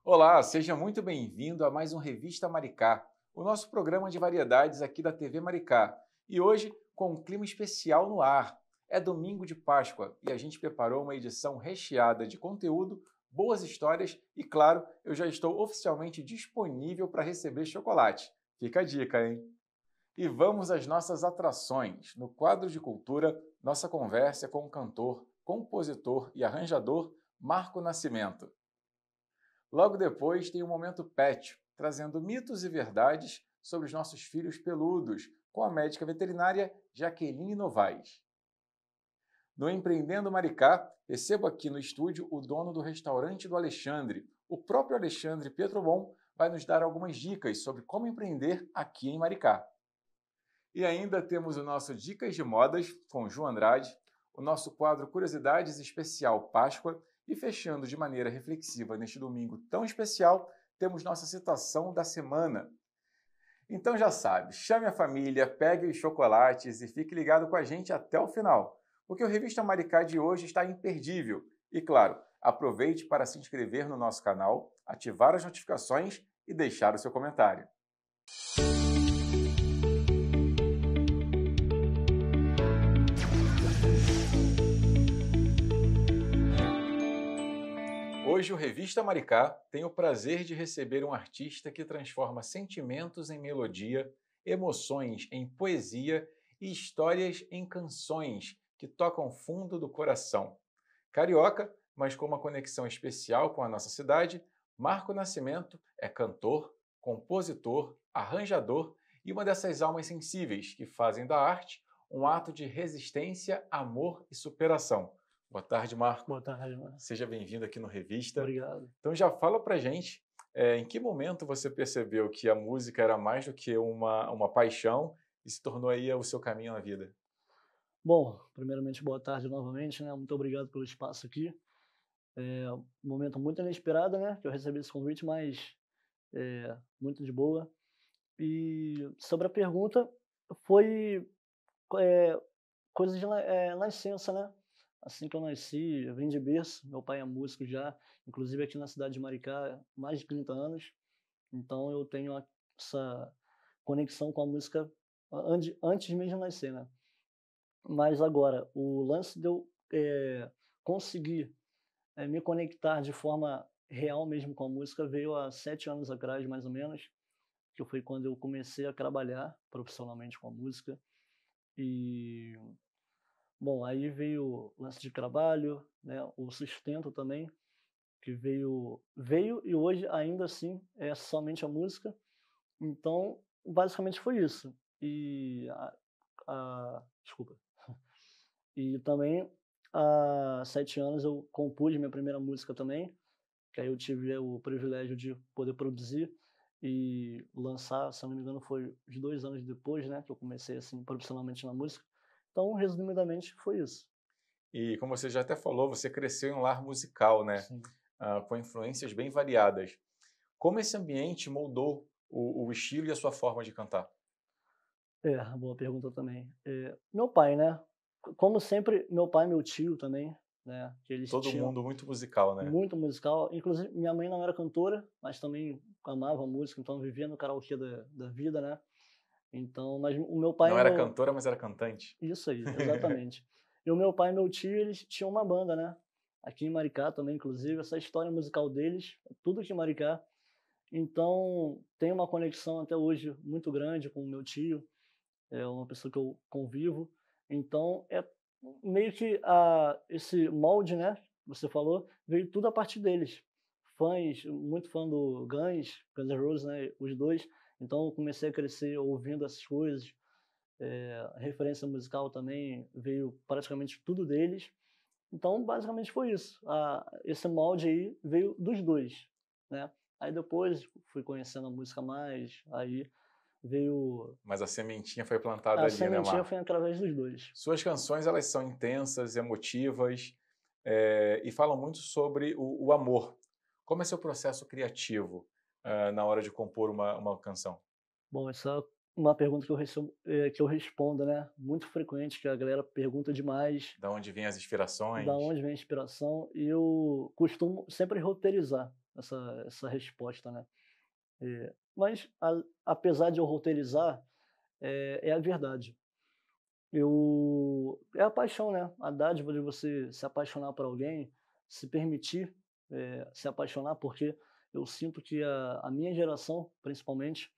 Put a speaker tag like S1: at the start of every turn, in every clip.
S1: Olá, seja muito bem-vindo a mais um Revista Maricá, o nosso programa de variedades aqui da TV Maricá. E hoje, com um clima especial no ar. É domingo de Páscoa e a gente preparou uma edição recheada de conteúdo, boas histórias e, claro, eu já estou oficialmente disponível para receber chocolate. Fica a dica, hein? E vamos às nossas atrações. No quadro de cultura, nossa conversa é com o cantor, compositor e arranjador Marco Nascimento. Logo depois tem o Momento Pet, trazendo mitos e verdades sobre os nossos filhos peludos, com a médica veterinária Jaqueline Novaes. No Empreendendo Maricá, recebo aqui no estúdio o dono do restaurante do Alexandre. O próprio Alexandre Pietrobon vai nos dar algumas dicas sobre como empreender aqui em Maricá. E ainda temos o nosso Dicas de Modas com Ju Andrade, o nosso quadro Curiosidades Especial Páscoa e fechando de maneira reflexiva neste domingo tão especial, temos nossa citação da semana. Então já sabe, chame a família, pegue os chocolates e fique ligado com a gente até o final, porque o Revista Maricá de hoje está imperdível. E claro, aproveite para se inscrever no nosso canal, ativar as notificações e deixar o seu comentário. Hoje o Revista Maricá tem o prazer de receber um artista que transforma sentimentos em melodia, emoções em poesia e histórias em canções que tocam fundo do coração. Carioca, mas com uma conexão especial com a nossa cidade, Marco Nascimento é cantor, compositor, arranjador e uma dessas almas sensíveis que fazem da arte um ato de resistência, amor e superação. Boa tarde, Marco.
S2: Boa tarde, mano.
S1: Seja bem-vindo aqui no Revista.
S2: Obrigado.
S1: Então já fala pra gente, em que momento você percebeu que a música era mais do que uma paixão e se tornou aí o seu caminho na vida?
S2: Bom, primeiramente, boa tarde novamente, né? Muito obrigado pelo espaço aqui. É um momento muito inesperado, né? Que eu recebi esse convite, mas muito de boa. E sobre a pergunta, foi é, coisa de nascença, né? Assim que eu nasci, eu vim de berço. Meu pai é músico já, inclusive aqui na cidade de Maricá, há mais de 30 anos. Então eu tenho essa conexão com a música antes mesmo de nascer, né? Mas agora, o lance de eu, conseguir, me conectar de forma real mesmo com a música veio há 7 anos atrás, mais ou menos, que foi quando eu comecei a trabalhar profissionalmente com a música. E, bom, aí veio o lance de trabalho, né, o sustento também, que veio e hoje ainda assim é somente a música. Então, basicamente foi isso. E desculpa. E também, há 7 anos eu compus minha primeira música também, que aí eu tive o privilégio de poder produzir e lançar, se eu não me engano, foi uns 2 anos depois, né, que eu comecei, assim, profissionalmente na música. Então, resumidamente, foi isso.
S1: E como você já até falou, você cresceu em um lar musical, né?
S2: Sim.
S1: Com influências bem variadas. Como esse ambiente moldou o estilo e a sua forma de cantar?
S2: É, boa pergunta também. Meu pai, né, como sempre, meu pai e meu tio também, né, que eles
S1: Todo
S2: tinham
S1: mundo muito musical, né?
S2: muito musical, inclusive minha mãe não era cantora, mas também amava música, então vivia no karaokê da vida, né. Então, mas o meu pai
S1: Não
S2: e
S1: era
S2: meu
S1: cantora, mas era cantante.
S2: isso aí, exatamente. E o meu pai e meu tio, eles tinham uma banda, né, aqui em Maricá também, inclusive, essa história musical deles, tudo aqui em Maricá. Então, tem uma conexão até hoje muito grande com o meu tio, é uma pessoa que eu convivo. Então, é meio que esse molde, né, que você falou, veio tudo a partir deles. Fãs, muito fã do Guns N' Roses, né, os dois. Então eu comecei a crescer ouvindo essas coisas. A referência musical também veio praticamente tudo deles. Então, basicamente foi isso. Esse molde aí veio dos dois, né. Aí depois fui conhecendo a música mais, aí veio
S1: Mas a sementinha foi plantada
S2: a
S1: ali, né,
S2: sementinha
S1: Marco?
S2: foi através dos dois.
S1: Suas canções, elas são intensas, emotivas, e falam muito sobre o amor. Como é seu processo criativo, na hora de compor uma canção?
S2: Bom, essa é uma pergunta que eu respondo, né, muito frequente, que a galera pergunta demais,
S1: Da onde vêm as
S2: da
S1: inspirações?
S2: onde vem a inspiração, e eu costumo sempre roteirizar. essa resposta, né? Mas, apesar de eu roteirizar, é a verdade. É a paixão, né? A dádiva de você se apaixonar por alguém, se permitir se apaixonar, porque eu sinto que a minha geração, principalmente,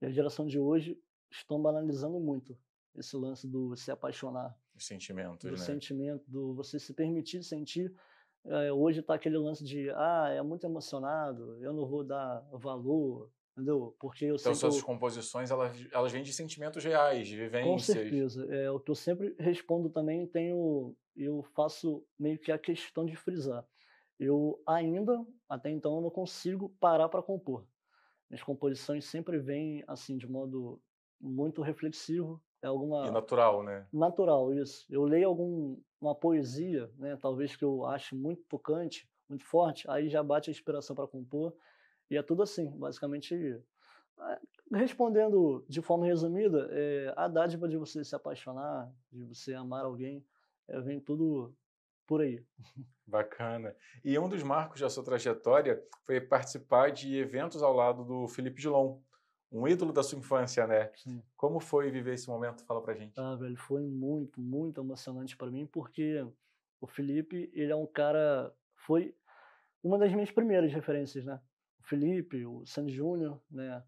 S2: e a geração de hoje, estão banalizando muito esse lance do se apaixonar,
S1: Os sentimentos,
S2: do
S1: né?
S2: sentimento, do você se permitir sentir. Hoje tá aquele lance de, é muito emocionado, eu não vou dar valor, entendeu? Porque eu
S1: Então,
S2: sei que
S1: suas
S2: eu.
S1: composições, elas vêm de sentimentos reais, de
S2: Com
S1: vivências.
S2: certeza. É o que eu sempre respondo também, eu faço meio que a questão de frisar. Eu ainda, até então, eu não consigo parar para compor. Minhas composições sempre vêm, assim, de modo muito reflexivo, é
S1: E
S2: alguma
S1: natural, né?
S2: natural, isso. Eu leio uma poesia, né, talvez que eu ache muito tocante, muito forte, aí já bate a inspiração para compor, e é tudo assim, basicamente, respondendo de forma resumida, a dádiva de você se apaixonar, de você amar alguém, vem tudo por aí.
S1: Bacana. E um dos marcos da sua trajetória foi participar de eventos ao lado do Felipe Dilon, um ídolo da sua infância, né?
S2: Sim.
S1: Como foi viver esse momento? Fala pra gente.
S2: Ah, velho, foi muito, muito emocionante para mim, porque o Felipe, ele é um cara, foi uma das minhas primeiras referências, né? O Felipe, o Sandy Júnior, né?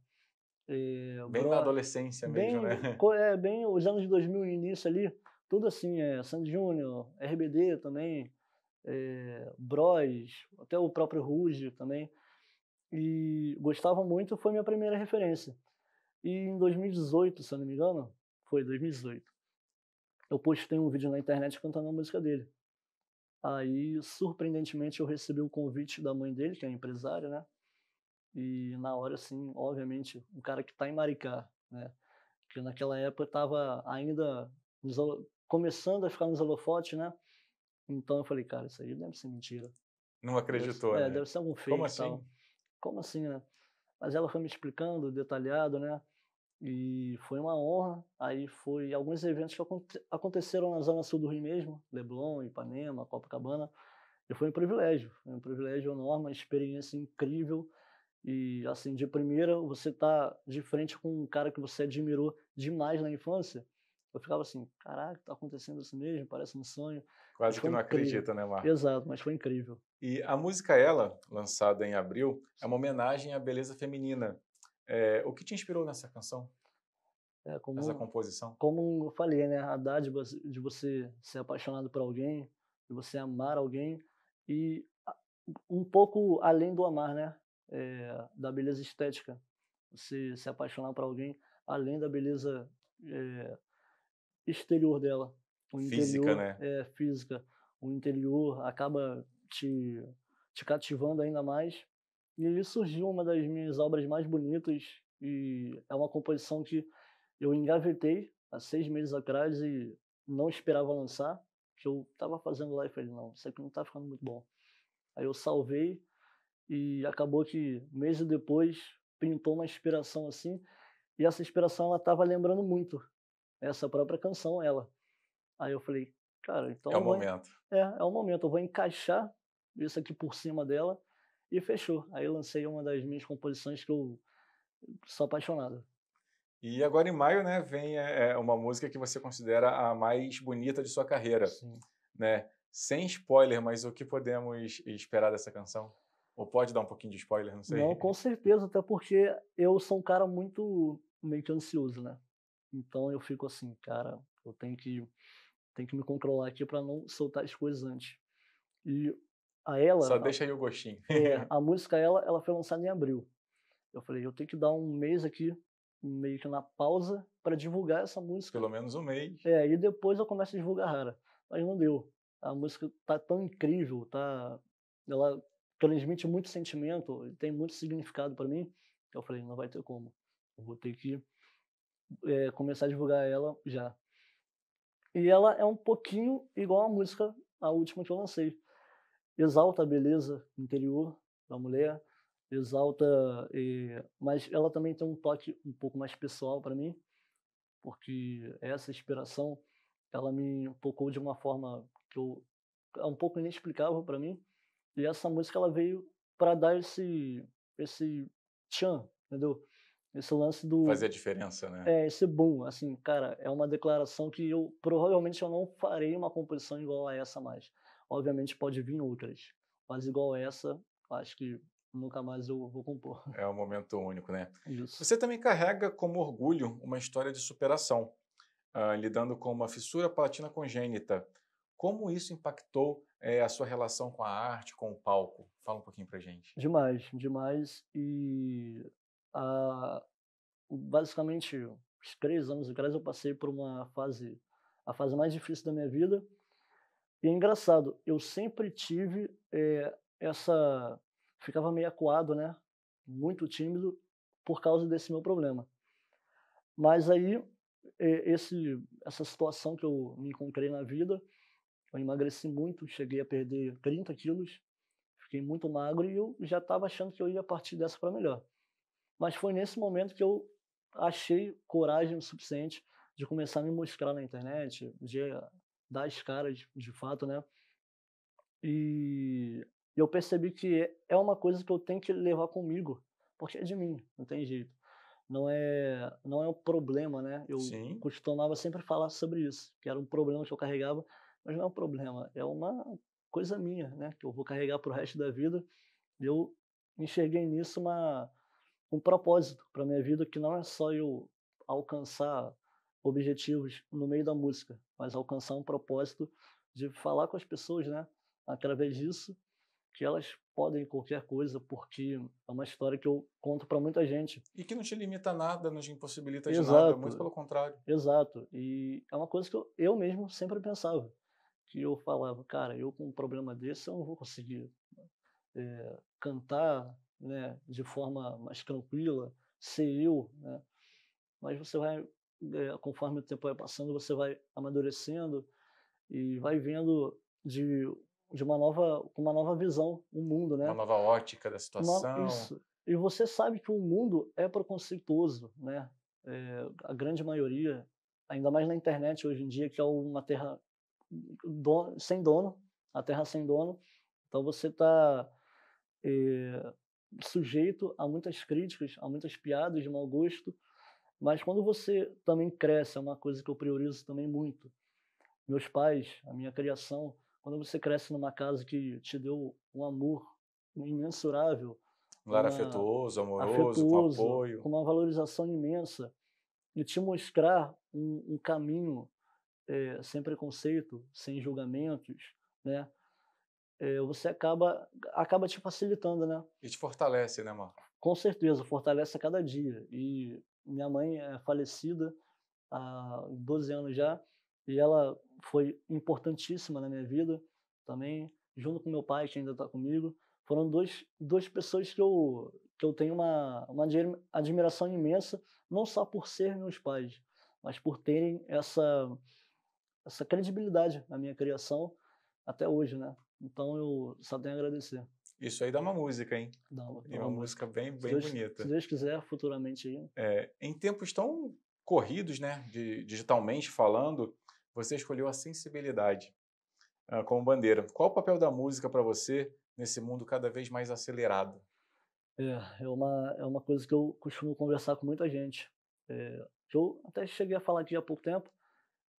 S2: O
S1: Bem na
S2: Bro,
S1: adolescência mesmo, né?
S2: bem os anos de 2000, início ali, tudo assim, Sandy Júnior, RBD também, Bros, até o próprio Ruge também, e gostava muito, foi minha primeira referência. E em 2018, se eu não me engano, foi 2018, eu postei um vídeo na internet cantando a música dele. Aí, surpreendentemente, eu recebi o convite da mãe dele, que é empresária, né? E na hora, assim, obviamente, um cara que tá em Maricá, né? Que naquela época estava ainda começando a ficar nos holofotes, né? Então eu falei, cara, isso aí deve ser mentira.
S1: Não acreditou, né?
S2: Deve ser algum
S1: Como
S2: fake e
S1: assim?
S2: tal. Como assim, né? Mas ela foi me explicando, detalhado, né? E foi uma honra. Aí foi alguns eventos que aconteceram na zona sul do Rio mesmo, Leblon, Ipanema, Copacabana. E foi um privilégio enorme, uma experiência incrível. E assim, de primeira, você tá de frente com um cara que você admirou demais na infância. Eu ficava assim, caraca, tá acontecendo isso mesmo, parece um sonho. Mas
S1: Quase que
S2: foi
S1: não
S2: incrível.
S1: acredita, né, Marco?
S2: Exato, mas foi incrível.
S1: E a música Ela, lançada em abril, é uma homenagem à beleza feminina. O que te inspirou nessa canção,
S2: É
S1: nessa
S2: como,
S1: composição?
S2: como eu falei, né? A dádiva de você ser apaixonado por alguém, de você amar alguém e um pouco além do amar, né? Da beleza estética. Você se apaixonar por alguém além da beleza é, exterior dela. O
S1: Física,
S2: interior
S1: né?
S2: é física. O interior acaba te cativando ainda mais. E aí surgiu uma das minhas obras mais bonitas e é uma composição que eu engavetei há 6 meses atrás e não esperava lançar, que eu estava fazendo lá e falei, não, isso aqui não está ficando muito bom. Aí eu salvei e acabou que meses depois pintou uma inspiração assim, e essa inspiração ela estava lembrando muito essa própria canção, ela. Aí eu falei, cara,
S1: É
S2: então
S1: o momento.
S2: é o momento, eu vou encaixar isso aqui por cima dela e fechou. Aí eu lancei uma das minhas composições que eu sou apaixonado.
S1: E agora em maio, né, vem uma música que você considera a mais bonita de sua carreira,
S2: Sim.
S1: né? Sem spoiler, mas o que podemos esperar dessa canção? Ou pode dar um pouquinho de spoiler, não sei.
S2: Não, com certeza, até porque eu sou um cara muito meio que ansioso, né? Então eu fico assim, cara, eu tenho que me controlar aqui para não soltar as coisas antes. E
S1: Só deixa aí o gostinho.
S2: a música ela foi lançada em abril. Eu falei, eu tenho que dar um mês aqui, meio que na pausa, para divulgar essa música.
S1: Pelo menos um mês.
S2: E depois eu começo a divulgar Rara. Mas não deu. A música tá tão incrível, ela transmite muito sentimento, tem muito significado para mim, que eu falei, não vai ter como. Eu vou ter que começar a divulgar ela já. E ela é um pouquinho igual a música, a última que eu lancei. Exalta a beleza interior da mulher, exalta, mas ela também tem um toque um pouco mais pessoal para mim, porque essa inspiração, ela me tocou de uma forma que é um pouco inexplicável para mim, e essa música ela veio para dar esse tchan, entendeu? Esse lance do
S1: Fazer a diferença, né?
S2: esse boom, assim, cara, é uma declaração que eu provavelmente eu não farei uma composição igual a essa mais. Obviamente pode vir outras, mas igual essa, acho que nunca mais eu vou compor.
S1: É um momento único, né?
S2: Isso.
S1: Você também carrega como orgulho uma história de superação, lidando com uma fissura palatina congênita. Como isso impactou a sua relação com a arte, com o palco? Fala um pouquinho pra gente.
S2: Demais, demais. E a basicamente uns 3 anos atrás eu passei por uma fase a fase mais difícil da minha vida. E é engraçado, eu sempre tive, essa ficava meio acuado, né, muito tímido por causa desse meu problema. Mas aí, essa situação que eu me encontrei na vida, eu emagreci muito, cheguei a perder 30 quilos, fiquei muito magro e eu já estava achando que eu ia partir dessa para melhor. Mas foi nesse momento que eu achei coragem o suficiente de começar a me mostrar na internet, de dar as caras de fato, né. E eu percebi que é uma coisa que eu tenho que levar comigo, porque é de mim, não tem jeito. Não é um problema, né, eu
S1: Sim,
S2: costumava sempre falar sobre isso, que era um problema que eu carregava, mas não é um problema, é uma coisa minha, né, que eu vou carregar para o resto da vida. E eu enxerguei nisso um propósito para minha vida, que não é só eu alcançar objetivos no meio da música, mas alcançar um propósito de falar com as pessoas, né, através disso, que elas podem qualquer coisa, porque é uma história que eu conto para muita gente.
S1: e que não te limita a nada, não te impossibilita de nada, muito
S2: Exato,
S1: pelo contrário.
S2: exato. E é uma coisa que eu mesmo sempre pensava, que eu falava: "Cara, eu com um problema desse eu não vou conseguir, cantar, né, de forma mais tranquila, ser eu", né. Mas você vai, conforme o tempo vai passando, você vai amadurecendo e vai vendo de com uma nova visão o mundo,
S1: Uma
S2: né.
S1: nova ótica da
S2: Uma
S1: situação.
S2: isso. E você sabe que o mundo é preconceituoso, né, a grande maioria, ainda mais na internet hoje em dia, que é uma terra sem dono, a terra sem dono, então você está, sujeito a muitas críticas, a muitas piadas de mau gosto, mas quando você também cresce, é uma coisa que eu priorizo também muito. Meus pais, a minha criação, quando você cresce numa casa que te deu um amor imensurável,
S1: Um lar
S2: uma
S1: afetuoso, amoroso, com
S2: afetuoso,
S1: apoio.
S2: com uma valorização imensa, e te mostrar um caminho, sem preconceito, sem julgamentos, né, você acaba te facilitando, né.
S1: E te fortalece, né, Marco?
S2: Com certeza, fortalece a cada dia. E minha mãe é falecida há 12 anos já, e ela foi importantíssima na minha vida também, junto com meu pai, que ainda está comigo. Foram 2 pessoas que eu tenho uma admiração imensa, não só por ser meus pais, mas por terem essa credibilidade na minha criação até hoje, né. Então eu só tenho a agradecer.
S1: Isso aí dá uma música, hein?
S2: Dá
S1: E
S2: uma
S1: uma
S2: música.
S1: música bem,
S2: Se
S1: bem
S2: Se
S1: bonita.
S2: Deus quiser, futuramente aí.
S1: Em tempos tão corridos, né, digitalmente falando, você escolheu a sensibilidade, como bandeira. Qual o papel da música para você nesse mundo cada vez mais acelerado?
S2: É uma coisa que eu costumo conversar com muita gente, que eu até cheguei a falar aqui há pouco tempo,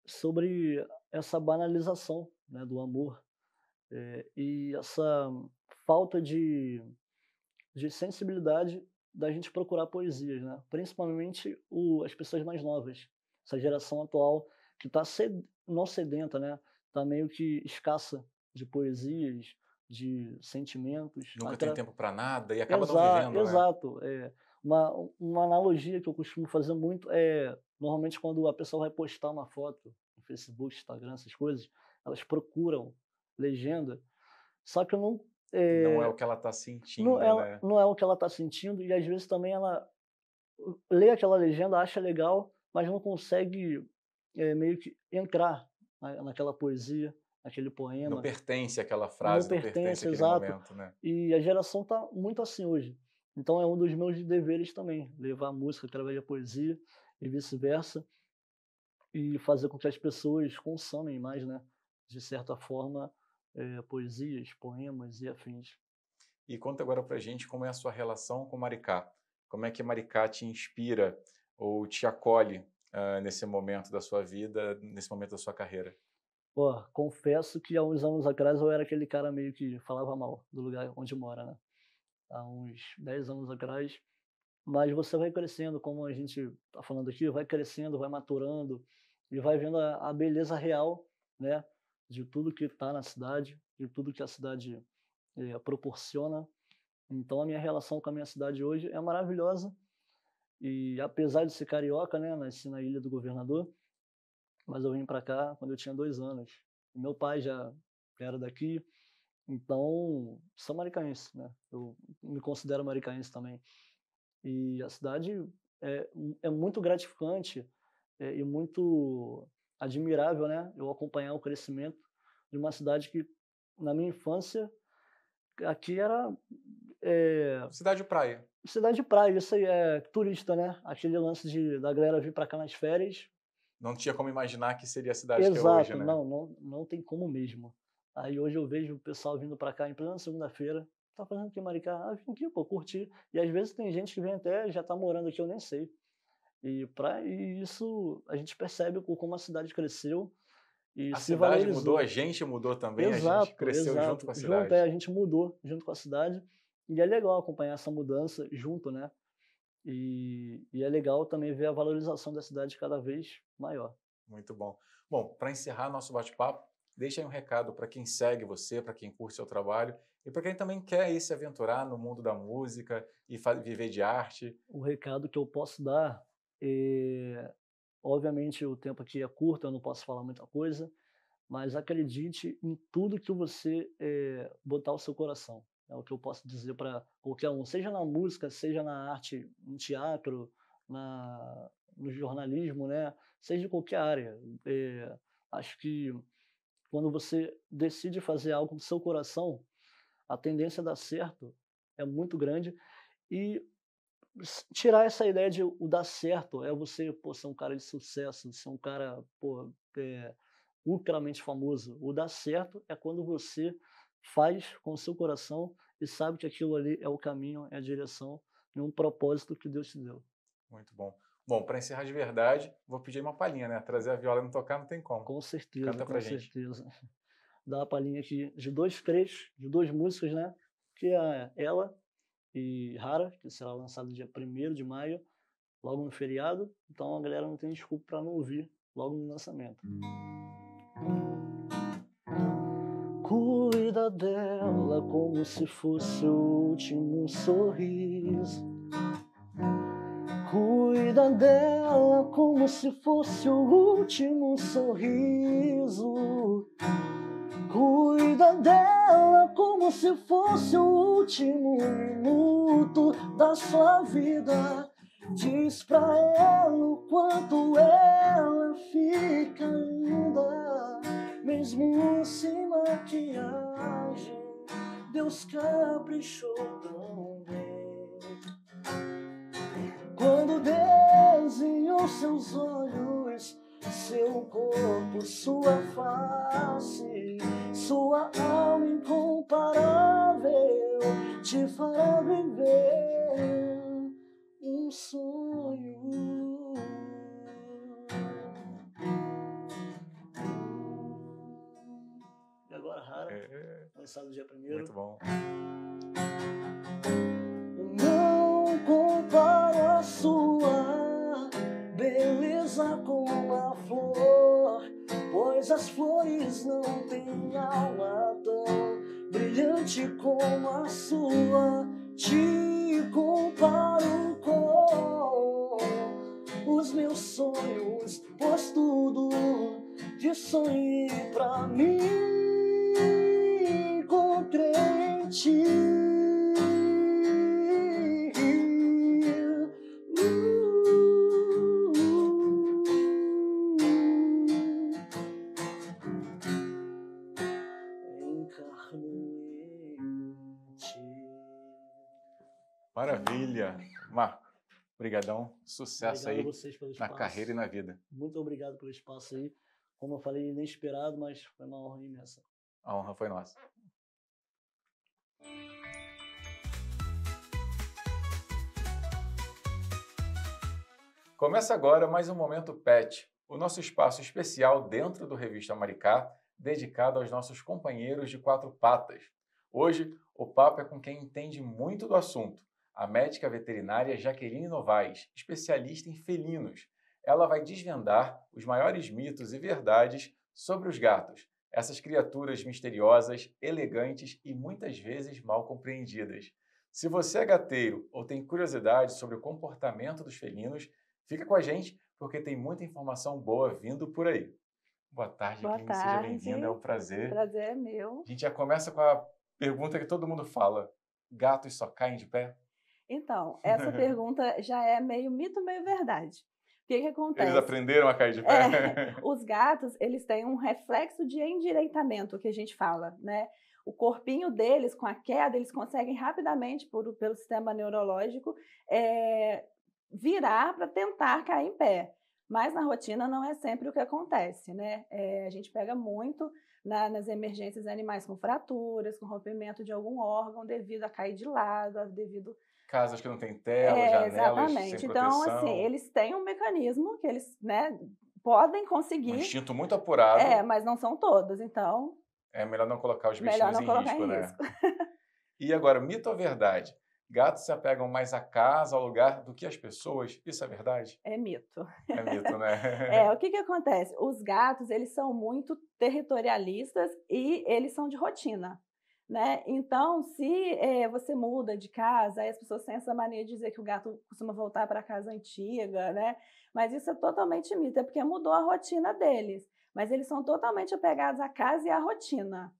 S2: sobre essa banalização, né, do amor, e essa falta de sensibilidade da gente procurar poesias, né, principalmente as pessoas mais novas, essa geração atual que está não sedenta, né, está meio que escassa de poesias, de sentimentos,
S1: Nunca tem tempo para nada e acaba não
S2: Exa
S1: vivendo, né?
S2: exato. Uma analogia que eu costumo fazer muito é, normalmente quando a pessoa vai postar uma foto no Facebook, Instagram, essas coisas, elas procuram legenda, só que eu não,
S1: Não é o
S2: eh,
S1: que ela está sentindo, né?
S2: não é o que ela está sentindo e às vezes também ela lê aquela legenda, acha legal, mas não consegue, meio que entrar naquela poesia, naquele
S1: Não
S2: poema.
S1: pertence àquela
S2: Não
S1: frase, não pertence
S2: pertence,
S1: àquele
S2: exato.
S1: momento, né?
S2: E a geração tá muito assim hoje. Então é um dos meus deveres também, levar a música através da poesia e vice-versa, e fazer com que as pessoas consomem mais, né, de certa forma, poesias, poemas e afins.
S1: E conta agora pra gente como é a sua relação com Maricá. Como é que Maricá te inspira ou te acolhe nesse momento da sua vida, nesse momento da sua carreira?
S2: Pô, confesso que há uns anos atrás eu era aquele cara meio que falava mal do lugar onde mora, né? Há uns 10 anos atrás. Mas você vai crescendo, como a gente tá falando aqui, vai crescendo, vai maturando e vai vendo a beleza real, né? De tudo que está na cidade, de tudo que a cidade proporciona. Então a minha relação com a minha cidade hoje é maravilhosa. E apesar de ser carioca, né? Nasci na Ilha do Governador, mas eu vim para cá quando eu tinha 2 anos. Meu pai já era daqui, então sou maricaense, né? Eu me considero maricaense também. E a cidade é muito gratificante, e muito admirável, né, eu acompanhar o crescimento de uma cidade que, na minha infância, aqui era,
S1: Cidade Praia.
S2: cidade de praia, isso aí, é turista, né, aquele lance da galera vir para cá nas férias.
S1: Não tinha como imaginar que seria a cidade que é hoje,
S2: Exato,
S1: né?
S2: não tem como mesmo. Aí hoje eu vejo o pessoal vindo para cá em plena segunda-feira, "Tá fazendo o quê, Maricá?" "Ah, vim aqui, pô, curtir." E às vezes tem gente que vem até já tá morando aqui, eu nem sei. E isso a gente percebe como a cidade cresceu e
S1: A
S2: se
S1: cidade mudou, a
S2: valorizou.
S1: gente mudou também, a gente
S2: Exato,
S1: cresceu junto
S2: exato.
S1: com a
S2: Junto,
S1: cidade.
S2: a gente mudou junto com a cidade, e é legal acompanhar essa mudança junto, né. E é legal também ver a valorização da cidade cada vez maior.
S1: Muito bom. Bom, para encerrar nosso bate-papo, deixa aí um recado para quem segue você, para quem curte seu trabalho e para quem também quer ir se aventurar no mundo da música e viver de arte.
S2: O recado que eu posso dar, obviamente o tempo aqui é curto, eu não posso falar muita coisa, mas acredite em tudo que você, botar o seu coração. É o que eu posso dizer para qualquer um, seja na música, seja na arte, no teatro, no jornalismo, né, seja em qualquer área. Acho que quando você decide fazer algo do seu coração, a tendência a dar certo é muito grande. E tirar essa ideia de o dar certo é você, pô, ser um cara de sucesso, ser um cara, pô, ultramente famoso. O dar certo é quando você faz com o seu coração e sabe que aquilo ali é o caminho, é a direção e um propósito que Deus te deu.
S1: Muito bom. Bom, para encerrar de verdade, vou pedir uma palhinha, né? Trazer a viola e não tocar não tem como.
S2: Com certeza,
S1: Canta
S2: com
S1: pra gente.
S2: certeza. Dá uma palhinha aqui de 2 trechos, de 2 músicas, né, que é Ela e Rara, que será lançado dia 1º de maio, logo no feriado, então a galera não tem desculpa para não ouvir logo no lançamento. Cuida dela como se fosse o último sorriso. Cuida dela como se fosse o último sorriso. Cuida dela como se fosse o último minuto da sua vida. Diz pra ela o quanto ela fica linda, mesmo sem maquiagem. Deus caprichou tão bem. Quando desenhou seus olhos, seu corpo, sua face, sua alma incomparável te fará viver um sonho. E agora, Rara, lançado dia 1º.
S1: Muito bom.
S2: Não comparo a sua beleza com a flor, pois as flores não têm alma tão brilhante como a sua. Te comparo com os meus sonhos, pois tudo que sonhei pra mim encontrei em ti.
S1: Maravilha. Marco, brigadão. Sucesso
S2: Obrigado a
S1: aí
S2: vocês pelo
S1: na
S2: espaço.
S1: carreira e na vida.
S2: Muito obrigado pelo espaço aí. Como eu falei, inesperado, mas foi uma honra imensa.
S1: A honra foi nossa. Começa agora mais um Momento Pet, o nosso espaço especial dentro do Revista Maricá, dedicado aos nossos companheiros de quatro patas. Hoje, o papo é com quem entende muito do assunto, a médica veterinária Jaqueline Novaes, especialista em felinos. Ela vai desvendar os maiores mitos e verdades sobre os gatos, essas criaturas misteriosas, elegantes e muitas vezes mal compreendidas. Se você é gateiro ou tem curiosidade sobre o comportamento dos felinos, fica com a gente, porque tem muita informação boa vindo por aí. Boa tarde,
S3: Boa
S1: Jaqueline. Seja
S3: tarde.
S1: bem-vinda, é um prazer.
S3: Prazer é meu.
S1: A gente já começa com a pergunta que todo mundo fala: gatos só caem de pé?
S3: Então, essa pergunta já é meio mito, meio verdade. O que acontece?
S1: Eles aprenderam a cair de pé?
S3: Os gatos, eles têm um reflexo de endireitamento, que a gente fala, né? O corpinho deles, com a queda, eles conseguem rapidamente, pelo sistema neurológico, virar para tentar cair em pé. Mas na rotina não é sempre o que acontece, né? A gente pega muito nas emergências animais com fraturas, com rompimento de algum órgão devido a cair de lado, devido...
S1: Casas que não tem tela, janelas
S3: exatamente.
S1: sem
S3: Então,
S1: proteção.
S3: assim, eles têm um mecanismo que eles, né, podem conseguir.
S1: Um instinto muito apurado.
S3: Mas não são todos, então...
S1: É melhor não colocar os
S3: melhor
S1: bichinhos
S3: não
S1: em
S3: colocar
S1: risco,
S3: em
S1: né?
S3: risco.
S1: E agora, mito ou verdade? Gatos se apegam mais à casa, ao lugar, do que às pessoas? Isso é verdade?
S3: É mito.
S1: É mito, né?
S3: O que acontece? Os gatos, eles são muito territorialistas e eles são de rotina, né? Então, se você muda de casa, aí as pessoas têm essa mania de dizer que o gato costuma voltar para a casa antiga, né? Mas isso é totalmente mito, é porque mudou a rotina deles. Mas eles são totalmente apegados à casa e à rotina.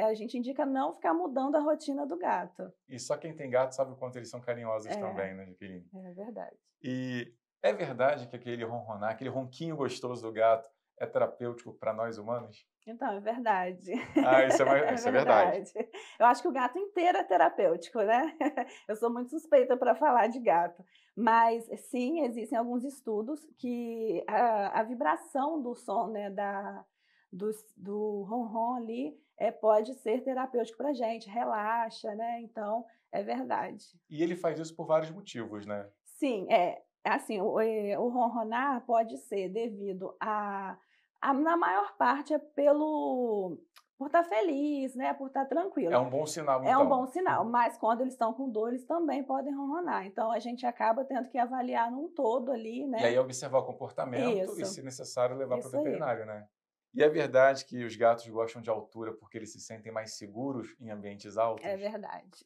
S3: A gente indica não ficar mudando a rotina do gato.
S1: E só quem tem gato sabe o quanto eles são carinhosos também, né, Jaqueline?
S3: É verdade.
S1: E é verdade que aquele ronronar, aquele ronquinho gostoso do gato é terapêutico para nós humanos?
S3: Então, é verdade.
S1: Isso é verdade.
S3: Eu acho que o gato inteiro é terapêutico, né? Eu sou muito suspeita para falar de gato. Mas, sim, existem alguns estudos que a vibração do som, né, do ronron ali, pode ser terapêutico para a gente, relaxa, né? Então, é verdade.
S1: E ele faz isso por vários motivos, né?
S3: Sim, assim, o ronronar pode ser devido na maior parte por estar feliz, né? Por estar tranquilo.
S1: É um bom sinal, então.
S3: É um bom sinal, mas quando eles estão com dor, eles também podem ronronar. Então, a gente acaba tendo que avaliar num todo ali, né?
S1: E aí observar o comportamento
S3: Isso.
S1: E, se necessário, levar para o
S3: Isso aí.
S1: veterinário, né? E é verdade que os gatos gostam de altura porque eles se sentem mais seguros em ambientes altos?
S3: É verdade.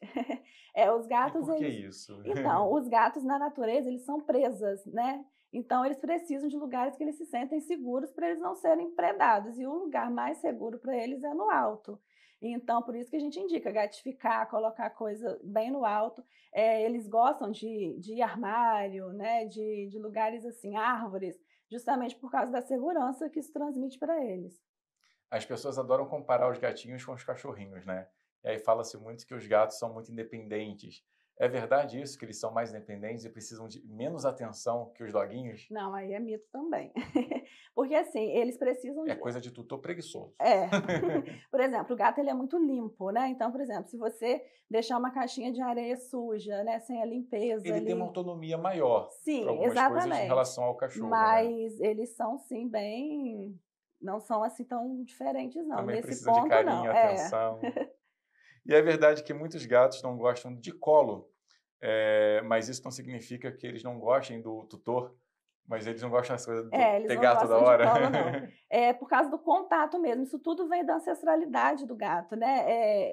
S3: Os gatos,
S1: E por que isso?
S3: Então, os gatos na natureza, eles são presas, né? Então, eles precisam de lugares que eles se sentem seguros para eles não serem predados. E o lugar mais seguro para eles é no alto. Então, por isso que a gente indica gatificar, colocar coisa bem no alto. Eles gostam de armário, né? De lugares assim, árvores, justamente por causa da segurança que isso transmite para eles.
S1: As pessoas adoram comparar os gatinhos com os cachorrinhos, né? E aí fala-se muito que os gatos são muito independentes. É verdade isso, que eles são mais independentes e precisam de menos atenção que os doguinhos?
S3: Não, aí é mito também. Porque assim, eles precisam...
S1: É coisa de tutor preguiçoso.
S3: Por exemplo, o gato ele é muito limpo, né? Então, por exemplo, se você deixar uma caixinha de areia suja, né, sem a limpeza...
S1: Ele tem uma autonomia maior.
S3: Sim,
S1: para algumas
S3: exatamente.
S1: coisas em relação ao cachorro,
S3: mas
S1: né?
S3: eles são, sim, bem... Não são assim tão diferentes, não.
S1: Também
S3: Nesse
S1: precisam
S3: ponto,
S1: de carinho,
S3: não.
S1: atenção. E é verdade que muitos gatos não gostam de colo, mas isso não significa que eles não gostem do tutor, mas eles não gostam dessa coisa de pegar toda hora.
S3: Colo, não. É por causa do contato mesmo. Isso tudo vem da ancestralidade do gato, né?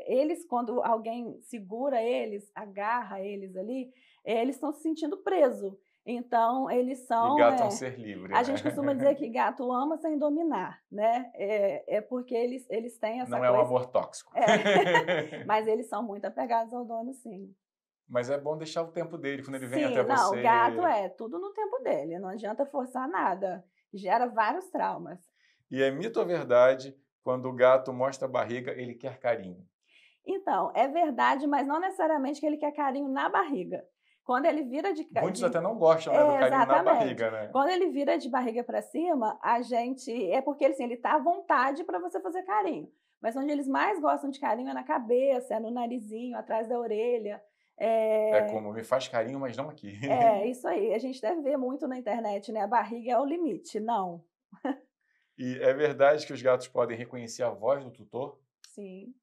S3: Eles, quando alguém segura eles, agarra eles ali, eles estão se sentindo presos. Então, eles são...
S1: E gato é um ser livre,
S3: A gente costuma dizer que gato ama sem dominar, né? Porque eles têm essa coisa...
S1: Não é um amor tóxico.
S3: Mas eles são muito apegados ao dono, sim.
S1: Mas é bom deixar o tempo dele, quando ele vem até você.
S3: Sim, não, o gato tudo no tempo dele. Não adianta forçar nada. Gera vários traumas.
S1: E é mito ou verdade, quando o gato mostra a barriga, ele quer carinho?
S3: Então, é verdade, mas não necessariamente que ele quer carinho na barriga. Quando ele vira de...
S1: Muitos até não gostam, né, do carinho
S3: exatamente.
S1: na barriga, né?
S3: Quando ele vira de barriga para cima, a gente... É porque assim, ele está à vontade para você fazer carinho. Mas onde eles mais gostam de carinho é na cabeça, é no narizinho, atrás da orelha.
S1: É como, me faz carinho, mas não aqui.
S3: Isso aí. A gente deve ver muito na internet, né? A barriga é o limite. Não.
S1: E é verdade que os gatos podem reconhecer a voz do tutor?
S3: Sim,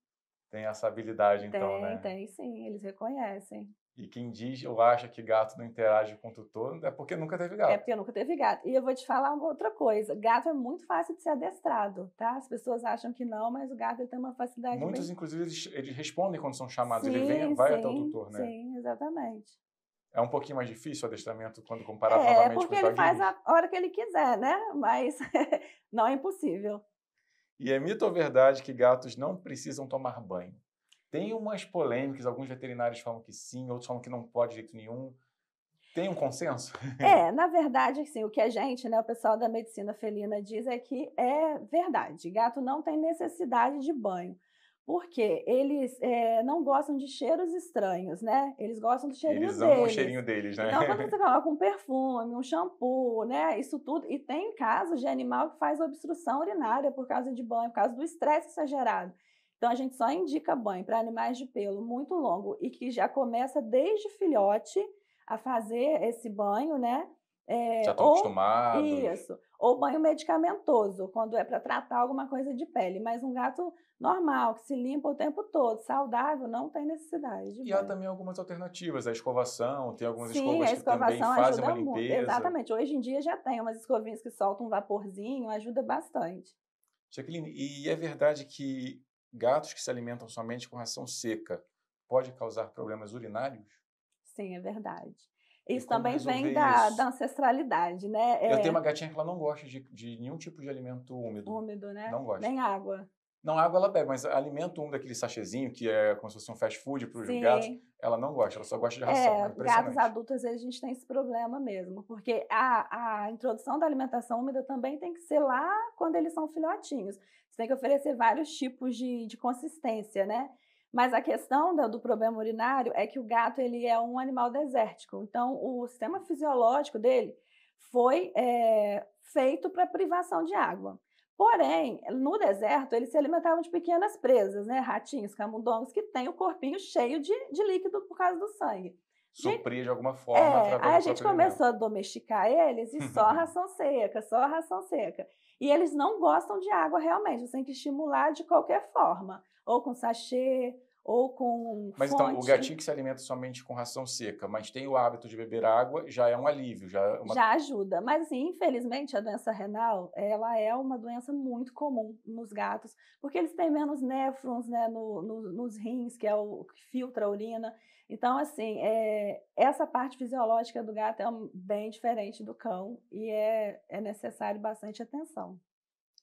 S1: Tem essa habilidade, então, né?
S3: tem sim. Eles reconhecem.
S1: E quem diz ou acha que gato não interage com o tutor é porque nunca teve
S3: É
S1: gato.
S3: porque nunca teve gato. E eu vou te falar uma outra coisa. Gato é muito fácil de ser adestrado, tá? As pessoas acham que não, mas o gato ele tem uma facilidade
S1: Muitos,
S3: bem...
S1: inclusive, eles respondem quando são chamados. Ele
S3: Sim,
S1: vai até o tutor, né?
S3: sim, exatamente.
S1: É um pouquinho mais difícil o adestramento quando comparado novamente com
S3: Porque
S1: os
S3: ele faz
S1: doguinhos.
S3: a hora que ele quiser, né? Mas não é impossível.
S1: E é mito ou verdade que gatos não precisam tomar banho? Tem umas polêmicas, alguns veterinários falam que sim, outros falam que não pode de jeito nenhum. Tem um consenso?
S3: Na verdade, assim, o que a gente, né, o pessoal da medicina felina diz é que é verdade. Gato não tem necessidade de banho, porque eles não gostam de cheiros estranhos, né? Eles gostam do cheirinho
S1: Eles amam o
S3: deles.
S1: cheirinho deles, né?
S3: Então, quando você coloca um perfume, um shampoo, né, isso tudo, e tem casos de animal que faz obstrução urinária por causa de banho, por causa do estresse exagerado. Então, a gente só indica banho para animais de pelo muito longo e que já começa desde filhote a fazer esse banho, né?
S1: Já estão acostumados.
S3: Isso, ou banho medicamentoso, quando é para tratar alguma coisa de pele. Mas um gato normal, que se limpa o tempo todo, saudável, não tem necessidade de
S1: E há
S3: banho.
S1: também algumas alternativas, a escovação, tem algumas
S3: Sim,
S1: escovas
S3: a
S1: que também
S3: escovação
S1: fazem uma
S3: ajuda muito.
S1: limpeza.
S3: Exatamente. Hoje em dia já tem umas escovinhas que soltam um vaporzinho, ajuda bastante.
S1: Jaqueline, e é verdade que gatos que se alimentam somente com ração seca pode causar problemas urinários?
S3: Sim, é verdade.
S1: E
S3: Isso
S1: como
S3: também
S1: resolver
S3: vem da
S1: isso?
S3: ancestralidade, né?
S1: Eu tenho uma gatinha que ela não gosta de nenhum tipo de alimento úmido.
S3: Úmido, né?
S1: Não gosta.
S3: Nem água.
S1: Não, água ela bebe, mas alimento úmido, daquele sachêzinho, que é como se fosse um fast food para os gatos,
S3: Sim.
S1: ela não gosta, ela só gosta de ração. É
S3: Gatos
S1: impressionante.
S3: adultos, às vezes, a gente tem esse problema mesmo, porque a introdução da alimentação úmida também tem que ser lá quando eles são filhotinhos. Você tem que oferecer vários tipos de consistência, né? Mas a questão do problema urinário é que o gato ele é um animal desértico, então o sistema fisiológico dele foi feito para privação de água. Porém, no deserto, eles se alimentavam de pequenas presas, né? Ratinhos, camundongos, que têm o corpinho cheio de líquido por causa do sangue.
S1: Suprir de alguma forma através
S3: Aí a
S1: do
S3: gente
S1: próprio alimento.
S3: começou a domesticar eles e só ração seca, só ração seca. E eles não gostam de água realmente, você tem que estimular de qualquer forma, ou com sachê, ou com
S1: Mas
S3: fonte.
S1: então, o gatinho que se alimenta somente com ração seca, mas tem o hábito de beber água, já é um alívio, já é uma...
S3: Já ajuda, mas assim, infelizmente a doença renal, ela é uma doença muito comum nos gatos, porque eles têm menos néfrons, né, nos rins, que é o que filtra a urina. Então, assim, essa parte fisiológica do gato é bem diferente do cão e é necessário bastante atenção.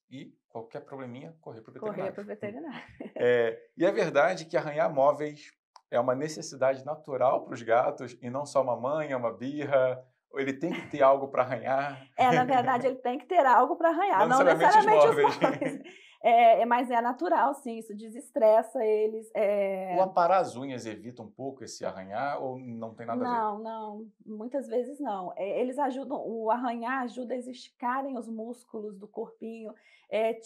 S1: E qualquer probleminha, correr para o
S3: Correr
S1: veterinário.
S3: para o veterinário.
S1: E é verdade que arranhar móveis é uma necessidade natural para os gatos e não só uma manha, uma birra, ou ele tem que ter algo para arranhar?
S3: Na verdade, ele tem que ter algo para arranhar,
S1: Não
S3: não
S1: necessariamente
S3: necessariamente
S1: os
S3: os
S1: móveis.
S3: móveis. Mas é natural, sim, isso desestressa eles.
S1: O aparar as unhas evita um pouco esse arranhar ou não tem nada a ver?
S3: Não, muitas vezes não. Eles ajudam, o arranhar ajuda eles esticarem os músculos do corpinho,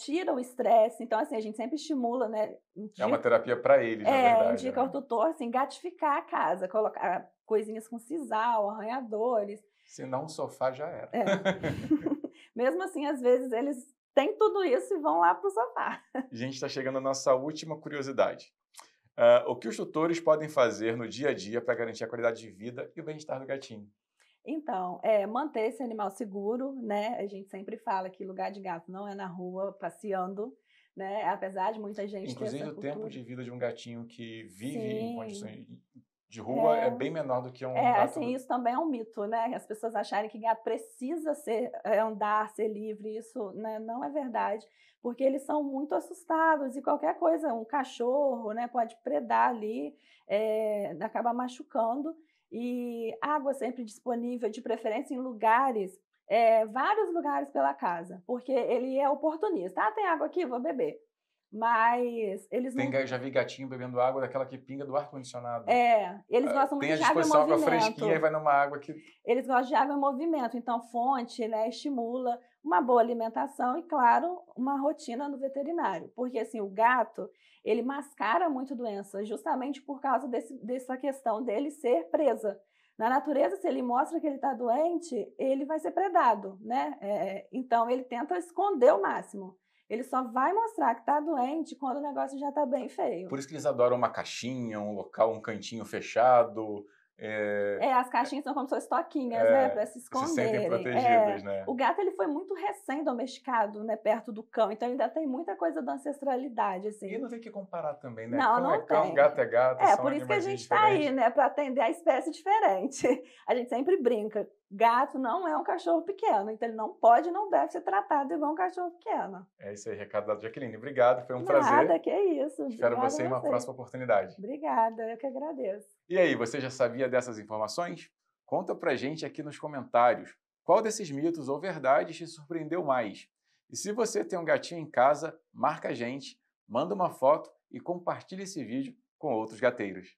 S3: tira o estresse. Então, assim, a gente sempre estimula, né?
S1: É uma terapia para eles, na verdade.
S3: Indica ao tutor, assim, gatificar a casa, colocar coisinhas com sisal, arranhadores.
S1: Se não, o sofá já era.
S3: Mesmo assim, às vezes, eles têm tudo isso e vão lá para o sofá.
S1: A gente está chegando à nossa última curiosidade. O que os tutores podem fazer no dia a dia para garantir a qualidade de vida e o bem-estar do gatinho?
S3: Então, manter esse animal seguro, né? A gente sempre fala que lugar de gato não é na rua, passeando, né? Apesar de muita gente ter essa
S1: Inclusive, o
S3: cultura.
S1: tempo de vida de um gatinho que vive
S3: Sim.
S1: em condições de rua é bem menor do que um gato...
S3: Assim, isso também é um mito, né? As pessoas acharem que gato precisa andar, ser livre, isso, né, não é verdade, porque eles são muito assustados e qualquer coisa, um cachorro, né, pode predar ali, acabar machucando. E água sempre disponível, de preferência em lugares, vários lugares pela casa, porque ele é oportunista. Tem água aqui? Vou beber. Mas eles não...
S1: Já vi gatinho bebendo água daquela que pinga do ar-condicionado.
S3: Eles gostam
S1: Tem
S3: muito
S1: à
S3: de água em
S1: disposição água
S3: movimento.
S1: fresquinha e vai numa água que...
S3: Eles gostam de água em movimento, então fonte, né, estimula uma boa alimentação e, claro, uma rotina no veterinário. Porque, assim, o gato, ele mascara muito doença, justamente por causa dessa questão dele ser presa. Na natureza, se ele mostra que ele está doente, ele vai ser predado, né? Então, ele tenta esconder o máximo. Ele só vai mostrar que está doente quando o negócio já está bem feio.
S1: Por isso que eles adoram uma caixinha, um local, um cantinho fechado.
S3: As caixinhas são como se fossem toquinhas, né? Para se esconderem.
S1: Se sentem protegidas, né?
S3: O gato ele foi muito recém-domesticado, né? Perto do cão, então ainda tem muita coisa da ancestralidade, assim.
S1: E não tem que comparar também, né?
S3: Não,
S1: cão
S3: não
S1: é cão,
S3: tem.
S1: gato é gato, são
S3: por isso que a gente
S1: está
S3: aí, né? Para atender a espécie diferente. A gente sempre brinca. Gato não é um cachorro pequeno, então ele não pode e não deve ser tratado igual um cachorro pequeno.
S1: É isso aí, recado dado. Jaqueline, obrigado, foi um
S3: Nada,
S1: prazer.
S3: que isso.
S1: Espero você em uma próxima oportunidade.
S3: Obrigada, eu que agradeço.
S1: E aí, você já sabia dessas informações? Conta pra gente aqui nos comentários qual desses mitos ou verdades te surpreendeu mais. E se você tem um gatinho em casa, marca a gente, manda uma foto e compartilha esse vídeo com outros gateiros.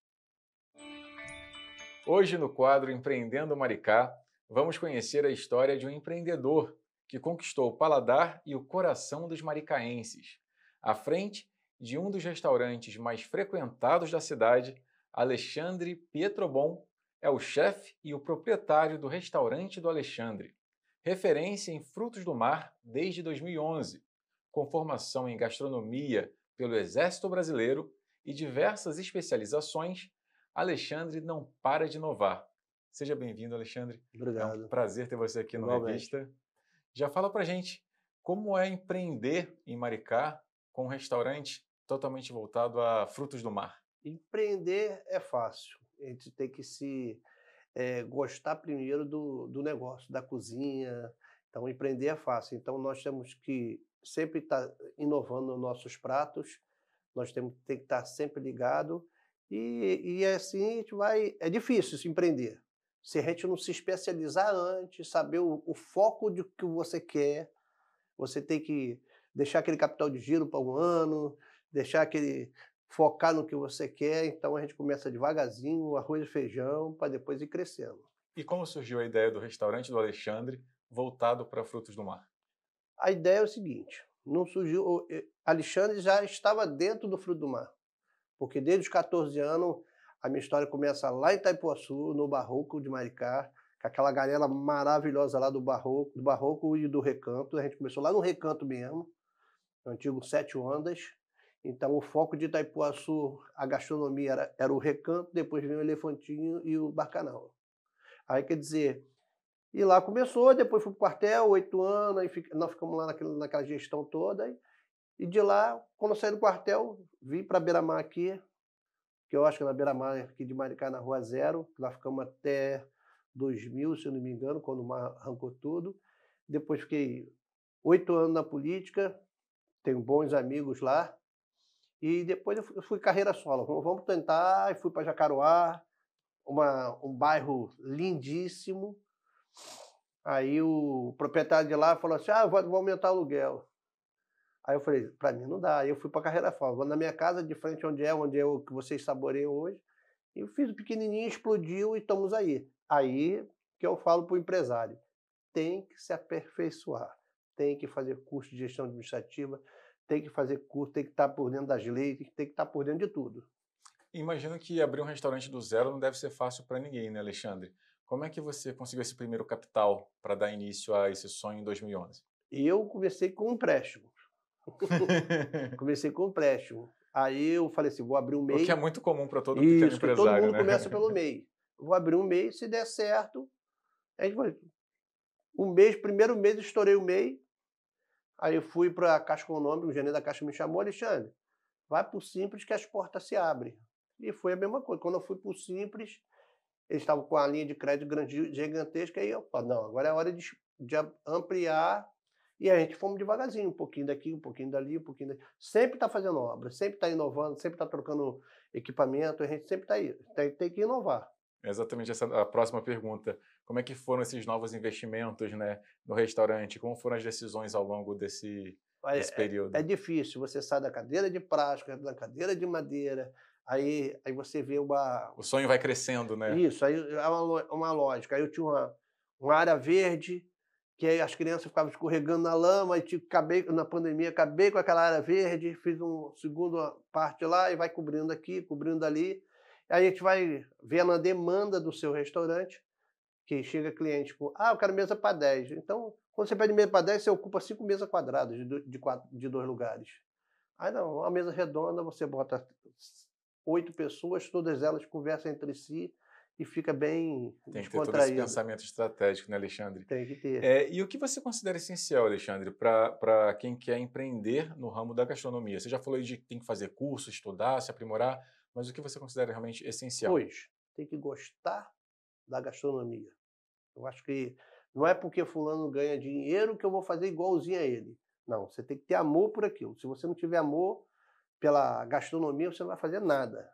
S1: Hoje no quadro Empreendendo Maricá, vamos conhecer a história de um empreendedor que conquistou o paladar e o coração dos maricaenses. À frente de um dos restaurantes mais frequentados da cidade, Alexandre Pietrobon é o chefe e o proprietário do Restaurante do Alexandre, referência em frutos do mar desde 2011, com formação em gastronomia pelo Exército Brasileiro e diversas especializações. Alexandre não para de inovar. Seja bem-vindo, Alexandre.
S4: Obrigado.
S1: É um prazer ter você aqui no
S4: Igualmente.
S1: Revista. Já fala pra gente como é empreender em Maricá com um restaurante totalmente voltado a frutos do mar.
S4: Empreender é fácil. A gente tem que gostar primeiro do negócio, da cozinha. Então, empreender é fácil. Então, nós temos que sempre estar inovando nos nossos pratos. Nós temos que estar sempre ligado. E assim a gente vai... É difícil se empreender. Se a gente não se especializar antes, saber o foco de que você quer, você tem que deixar aquele capital de giro para um ano, focar no que você quer. Então a gente começa devagarzinho, arroz e feijão, para depois ir crescendo.
S1: E como surgiu a ideia do restaurante do Alexandre voltado para frutos do mar?
S4: A ideia é o seguinte, não surgiu... Alexandre já estava dentro do fruto do mar, porque desde os 14 anos... A minha história começa lá em Itaipuaçu, no Barroco de Maricá, com aquela galera maravilhosa lá do Barroco e do Recanto. A gente começou lá no Recanto mesmo, no antigo Sete Ondas. Então o foco de Itaipuaçu, a gastronomia era o Recanto, depois veio o Elefantinho e o Barcanal. Aí quer dizer, e lá começou, depois fui para o quartel, 8 anos, aí nós ficamos lá naquela gestão toda. E de lá, quando eu saí do quartel, vim para Beira-Mar aqui, que eu acho que na Beira-Mar aqui de Maricá, na Rua Zero, lá ficamos até 2000, se eu não me engano, quando o mar arrancou tudo. Depois fiquei 8 anos na política, tenho bons amigos lá, e depois eu fui carreira solo. Vamos tentar, e fui para Jacaruá, um bairro lindíssimo. Aí o proprietário de lá falou assim, vou aumentar o aluguel. Aí eu falei, para mim não dá. Aí eu fui para Carreira Fora, vou na minha casa, de frente onde é o que vocês saboreiam hoje. E eu fiz o pequenininho, explodiu e estamos aí. Aí que eu falo para o empresário, tem que se aperfeiçoar, tem que fazer curso de gestão administrativa, tem que fazer curso, tem que estar por dentro das leis, tem que estar por dentro de tudo.
S1: Imagino que abrir um restaurante do zero não deve ser fácil para ninguém, né, Alexandre? Como é que você conseguiu esse primeiro capital para dar início a esse sonho em 2011?
S4: Eu comecei com um empréstimo. Comecei com um empréstimo. Aí eu falei assim, vou abrir um MEI.
S1: O que é muito comum para todo pequeno empresário,
S4: todo mundo
S1: né?
S4: começa pelo MEI. Vou abrir um MEI, se der certo. Aí primeiro mês estourei o MEI. Aí eu fui para a Caixa Econômica, o gerente da Caixa me chamou, Alexandre, vai para o Simples que as portas se abrem. E foi a mesma coisa. Quando eu fui para o Simples, eles estavam com a linha de crédito gigantesca, aí eu falei, não, agora é hora de ampliar. E a gente fomos devagarzinho, um pouquinho daqui, um pouquinho dali, um pouquinho dali. Sempre está fazendo obra, sempre está inovando, sempre está trocando equipamento, a gente sempre está aí. Tem que inovar.
S1: É exatamente essa a próxima pergunta. Como é que foram esses novos investimentos, né, no restaurante? Como foram as decisões ao longo desse nesse período?
S4: É difícil. Você sai da cadeira de plástico, da cadeira de madeira, aí você vê uma...
S1: O sonho vai crescendo, né?
S4: Isso, aí é uma lógica. Aí eu tinha uma área verde, que aí as crianças ficavam escorregando na lama, e na pandemia acabei com aquela área verde, fiz uma segunda parte lá e vai cobrindo aqui, cobrindo ali. Aí a gente vai vendo a demanda do seu restaurante, que chega cliente com, eu quero mesa para 10. Então, quando você pede mesa para 10, você ocupa 5 mesas quadradas de 2 lugares. Aí não, uma mesa redonda, você bota 8 pessoas, todas elas conversam entre si e fica bem
S1: Tem que ter todo esse pensamento estratégico, né, Alexandre?
S4: Tem que ter.
S1: E o que você considera essencial, Alexandre, para quem quer empreender no ramo da gastronomia? Você já falou de que tem que fazer curso, estudar, se aprimorar, mas o que você considera realmente essencial?
S4: Pois, tem que gostar da gastronomia. Eu acho que não é porque fulano ganha dinheiro que eu vou fazer igualzinho a ele. Não, você tem que ter amor por aquilo. Se você não tiver amor pela gastronomia, você não vai fazer nada.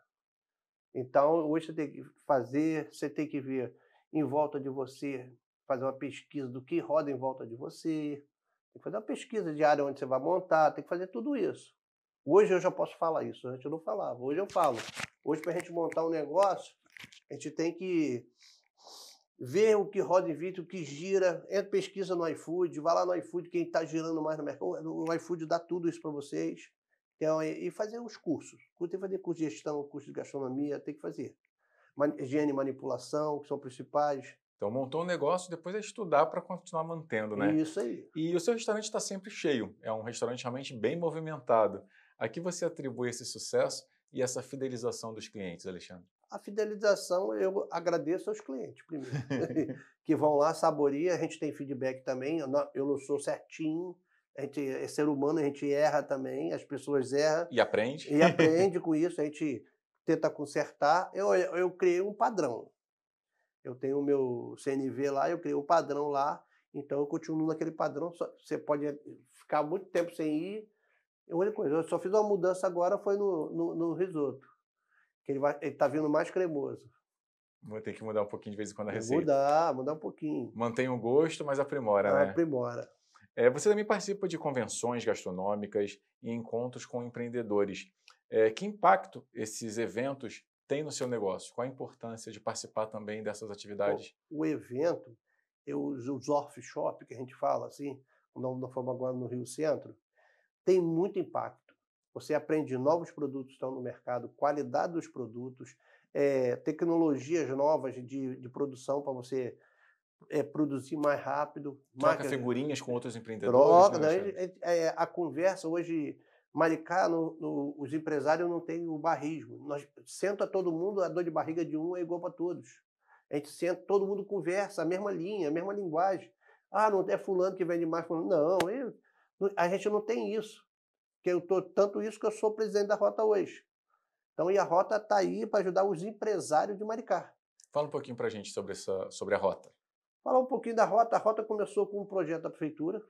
S4: Então, hoje você tem que ver em volta de você, fazer uma pesquisa do que roda em volta de você, tem que fazer uma pesquisa de área onde você vai montar, tem que fazer tudo isso. Hoje eu já posso falar isso, antes eu não falava, hoje eu falo. Hoje, para a gente montar um negócio, a gente tem que ver o que roda em vídeo, o que gira, entra pesquisa no iFood, vai lá no iFood, quem está girando mais no mercado, o iFood dá tudo isso para vocês. Então, e fazer os cursos. Tem que fazer curso de gestão, curso de gastronomia, tem que fazer. Higiene e manipulação, que são principais.
S1: Então, montou um negócio, depois é estudar para continuar mantendo, né?
S4: Isso aí.
S1: E o seu restaurante está sempre cheio. É um restaurante realmente bem movimentado. A que você atribui esse sucesso e essa fidelização dos clientes, Alexandre?
S4: A fidelização, eu agradeço aos clientes, primeiro. Que vão lá, saboreia, a gente tem feedback também. Eu não sou certinho. A gente é ser humano, a gente erra também, as pessoas erram.
S1: E aprende.
S4: E aprende com isso, a gente tenta consertar. Eu criei um padrão. Eu tenho o meu CNV lá, eu criei um padrão lá, então eu continuo naquele padrão. Você pode ficar muito tempo sem ir. Eu só fiz uma mudança agora, foi no risoto. Que ele está vindo mais cremoso.
S1: Vou ter que mudar um pouquinho de vez em quando a receita.
S4: Mudar um pouquinho.
S1: Mantém o gosto, mas aprimora, né?
S4: Aprimora.
S1: Você também participa de convenções gastronômicas e encontros com empreendedores. Que impacto esses eventos têm no seu negócio? Qual a importância de participar também dessas atividades?
S4: O evento, os off-shop, que a gente fala assim, nós fomos agora no Rio Centro, tem muito impacto. Você aprende novos produtos que estão no mercado, qualidade dos produtos, tecnologias novas de produção para você produzir mais rápido.
S1: Troca figurinhas com outros empreendedores.
S4: Troca, a conversa hoje, Maricá, os empresários não têm o barrismo. Senta todo mundo, a dor de barriga de um é igual para todos. A gente senta, todo mundo conversa, a mesma linha, a mesma linguagem. Não é fulano que vende mais fulano. Não, a gente não tem isso. Tanto isso que eu sou presidente da Rota hoje. Então, e a Rota está aí para ajudar os empresários de Maricá.
S1: Fala um pouquinho para a gente sobre a Rota.
S4: Falar um pouquinho da Rota. A Rota começou com um projeto da Prefeitura.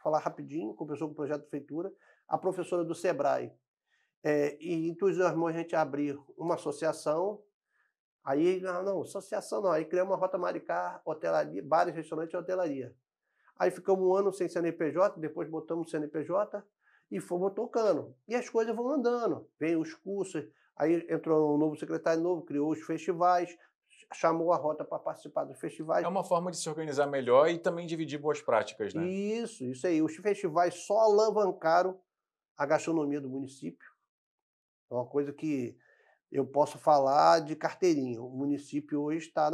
S4: Falar rapidinho, começou com um projeto da Prefeitura. A professora do Sebrae e entusiasmou a gente a abrir uma associação. Aí, associação não. Aí criamos uma Rota Maricá, hotelaria, bares, restaurantes e hotelaria. Aí ficamos um ano sem CNPJ, depois botamos CNPJ e fomos tocando. E as coisas vão andando. Vem os cursos, aí entrou um novo secretário novo, criou os festivais, chamou a Rota para participar dos festivais.
S1: É uma forma de se organizar melhor e também dividir boas práticas, né?
S4: Isso aí. Os festivais só alavancaram a gastronomia do município. É uma coisa que eu posso falar de carteirinha. O município hoje está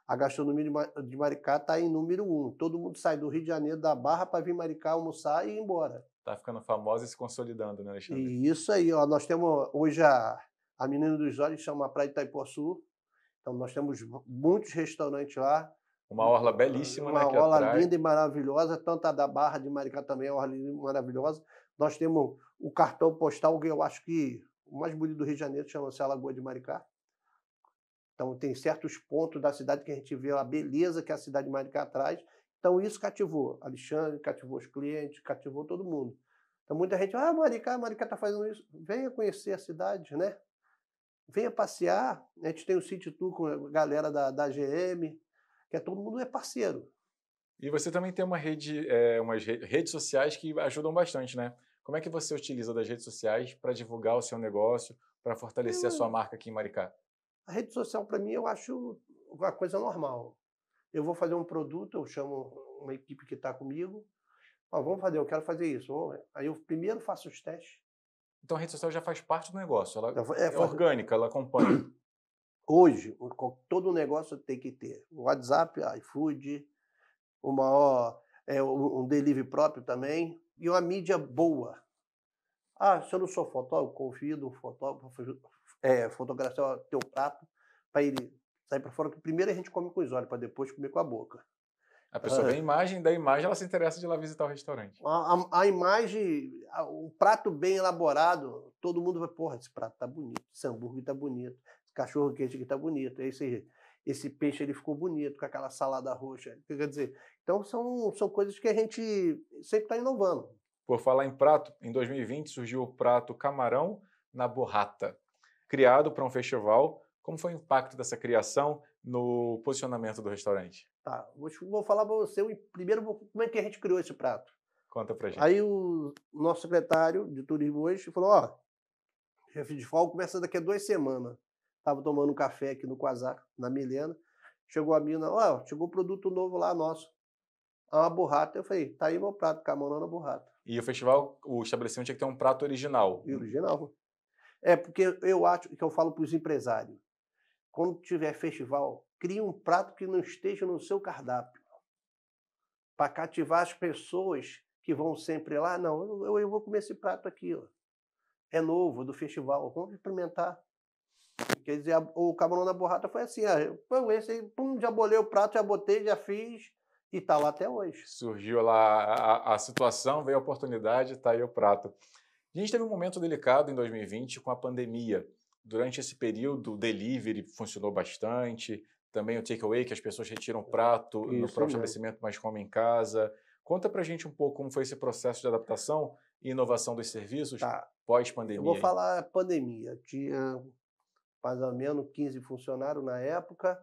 S4: a gastronomia de Maricá está em número 1. Todo mundo sai do Rio de Janeiro, da Barra, para vir Maricá almoçar e ir embora.
S1: Está ficando famosa e se consolidando, né, Alexandre?
S4: E isso aí, nós temos hoje a Menina dos Olhos, chama a Praia de Itaipuaçu. Então nós temos muitos restaurantes lá.
S1: Uma orla belíssima, né?
S4: Uma orla linda e maravilhosa, tanto a da Barra de Maricá também é uma orla linda e maravilhosa. Nós temos o cartão postal, que eu acho que o mais bonito do Rio de Janeiro, chama-se Alagoa de Maricá. Então tem certos pontos da cidade que a gente vê a beleza que a cidade de Maricá traz. Então isso cativou Alexandre, cativou os clientes, cativou todo mundo. Então muita gente, Maricá está fazendo isso. Venha conhecer a cidade, né? Venha passear. A gente tem o City Tour com a galera da GM, que todo mundo é parceiro.
S1: E você também tem uma rede, umas redes sociais que ajudam bastante, né? Como é que você utiliza das redes sociais para divulgar o seu negócio, para fortalecer a sua marca aqui em Maricá?
S4: A rede social, para mim, eu acho uma coisa normal. Eu vou fazer um produto, eu chamo uma equipe que está comigo. Ó, vamos fazer, eu quero fazer isso. Aí eu primeiro faço os testes.
S1: Então a rede social já faz parte do negócio, ela
S4: É,
S1: é orgânica, ela acompanha.
S4: Hoje, todo negócio tem que ter o WhatsApp, iFood, um delivery próprio também, e uma mídia boa. Ah, se eu não sou fotógrafo, convido um fotógrafo para fotografar teu prato, para ele sair para fora, que primeiro a gente come com os olhos, para depois comer com a boca.
S1: A pessoa vê a imagem, da imagem ela se interessa de ir lá visitar o restaurante.
S4: A imagem, o prato bem elaborado, todo mundo vai, porra, esse prato tá bonito, esse hambúrguer tá bonito, esse cachorro quente aqui tá bonito, esse peixe ele ficou bonito, com aquela salada roxa. Quer dizer, então são coisas que a gente sempre está inovando.
S1: Por falar em prato, em 2020 surgiu o prato camarão na borrata, criado para um festival. Como foi o impacto dessa criação no posicionamento do restaurante?
S4: Tá, vou falar para você, primeiro, como é que a gente criou esse prato.
S1: Conta pra gente.
S4: Aí o nosso secretário de turismo hoje falou, ó, chefe de festival começa daqui a 2 semanas. Estava tomando um café aqui no Quasar, na Milena, chegou a mina, ó, chegou um produto novo lá nosso, uma borrata. Eu falei, tá aí meu prato, camarão na borrata.
S1: E o festival, o estabelecimento tinha que ter um prato original.
S4: Original. É, porque eu acho que eu falo para os empresários, quando tiver festival, crie um prato que não esteja no seu cardápio, para cativar as pessoas que vão sempre lá. Não, eu vou comer esse prato aqui, ó. É novo, do festival, vamos experimentar. Quer dizer, o camarão na borrata foi assim, esse aí, pum, já bolei o prato, já botei, já fiz, e tá lá até hoje.
S1: Surgiu lá a situação, veio a oportunidade, tá aí o prato. A gente teve um momento delicado em 2020 com a pandemia. Durante esse período, o delivery funcionou bastante, também o takeaway, que as pessoas retiram o prato no próprio estabelecimento, mas comem em casa. Conta pra gente um pouco como foi esse processo de adaptação e inovação dos serviços pós-pandemia.
S4: Eu vou falar pandemia. Tinha mais ou menos 15 funcionários na época.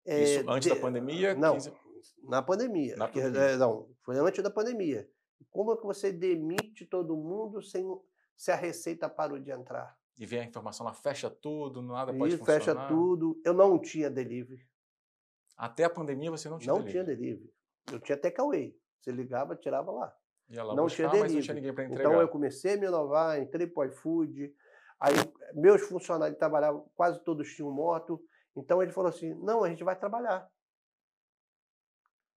S1: Isso antes da pandemia?
S4: Não,
S1: 15...
S4: na pandemia. Não, foi antes da pandemia. Como é que você demite todo mundo se a receita parou de entrar?
S1: E vem a informação lá, fecha tudo, nada pode funcionar.
S4: Fecha tudo. Eu não tinha delivery.
S1: Até a pandemia você não tinha delivery?
S4: Não tinha delivery. Eu tinha takeaway. Você ligava, tirava lá.
S1: Ia lá
S4: não
S1: buscar,
S4: tinha delivery.
S1: mas não tinha ninguém para entregar.
S4: Então eu comecei a me inovar, entrei para o iFood. Aí meus funcionários trabalhavam, quase todos tinham moto. Então ele falou assim, não, a gente vai trabalhar.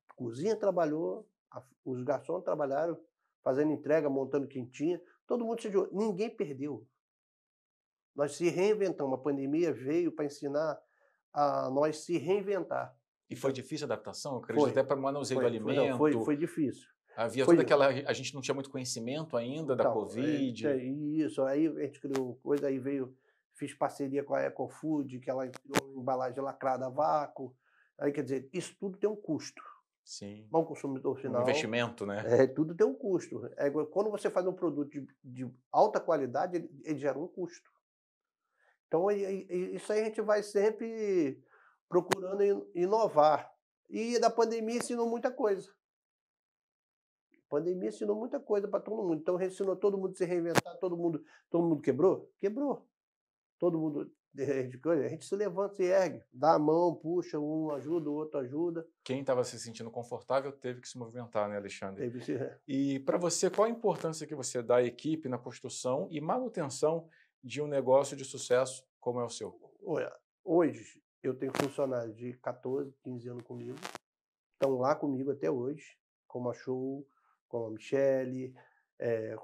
S4: A cozinha trabalhou, os garçons trabalharam, fazendo entrega, montando quentinha. Todo mundo se ajudou. Ninguém perdeu. Nós se reinventamos. A pandemia veio para ensinar a nós se reinventar.
S1: E foi difícil a adaptação? Eu acredito até para o manuseio do alimento.
S4: Foi difícil.
S1: Havia toda aquela... A gente não tinha muito conhecimento ainda da Covid.
S4: Isso. Aí a gente criou coisa, aí fiz parceria com a EcoFood, que ela criou embalagem lacrada a vácuo. Aí, quer dizer, isso tudo tem um custo.
S1: Sim.
S4: Para o consumidor final.
S1: Um investimento, né?
S4: Tudo tem um custo. Quando você faz um produto de alta qualidade, ele gera um custo. Então, isso aí a gente vai sempre procurando inovar. E da pandemia ensinou muita coisa. A pandemia ensinou muita coisa para todo mundo. Então, ensinou todo mundo a se reinventar. Todo mundo quebrou? Quebrou. Todo mundo... A gente se levanta, se ergue, dá a mão, puxa, um ajuda, o outro ajuda.
S1: Quem estava se sentindo confortável teve que se movimentar, né, Alexandre?
S4: Teve que se...
S1: E para você, qual a importância que você dá à equipe na construção e manutenção de um negócio de sucesso como é o seu?
S4: Hoje, eu tenho funcionários de 14, 15 anos comigo, estão lá comigo até hoje, como a Show, como a Michele,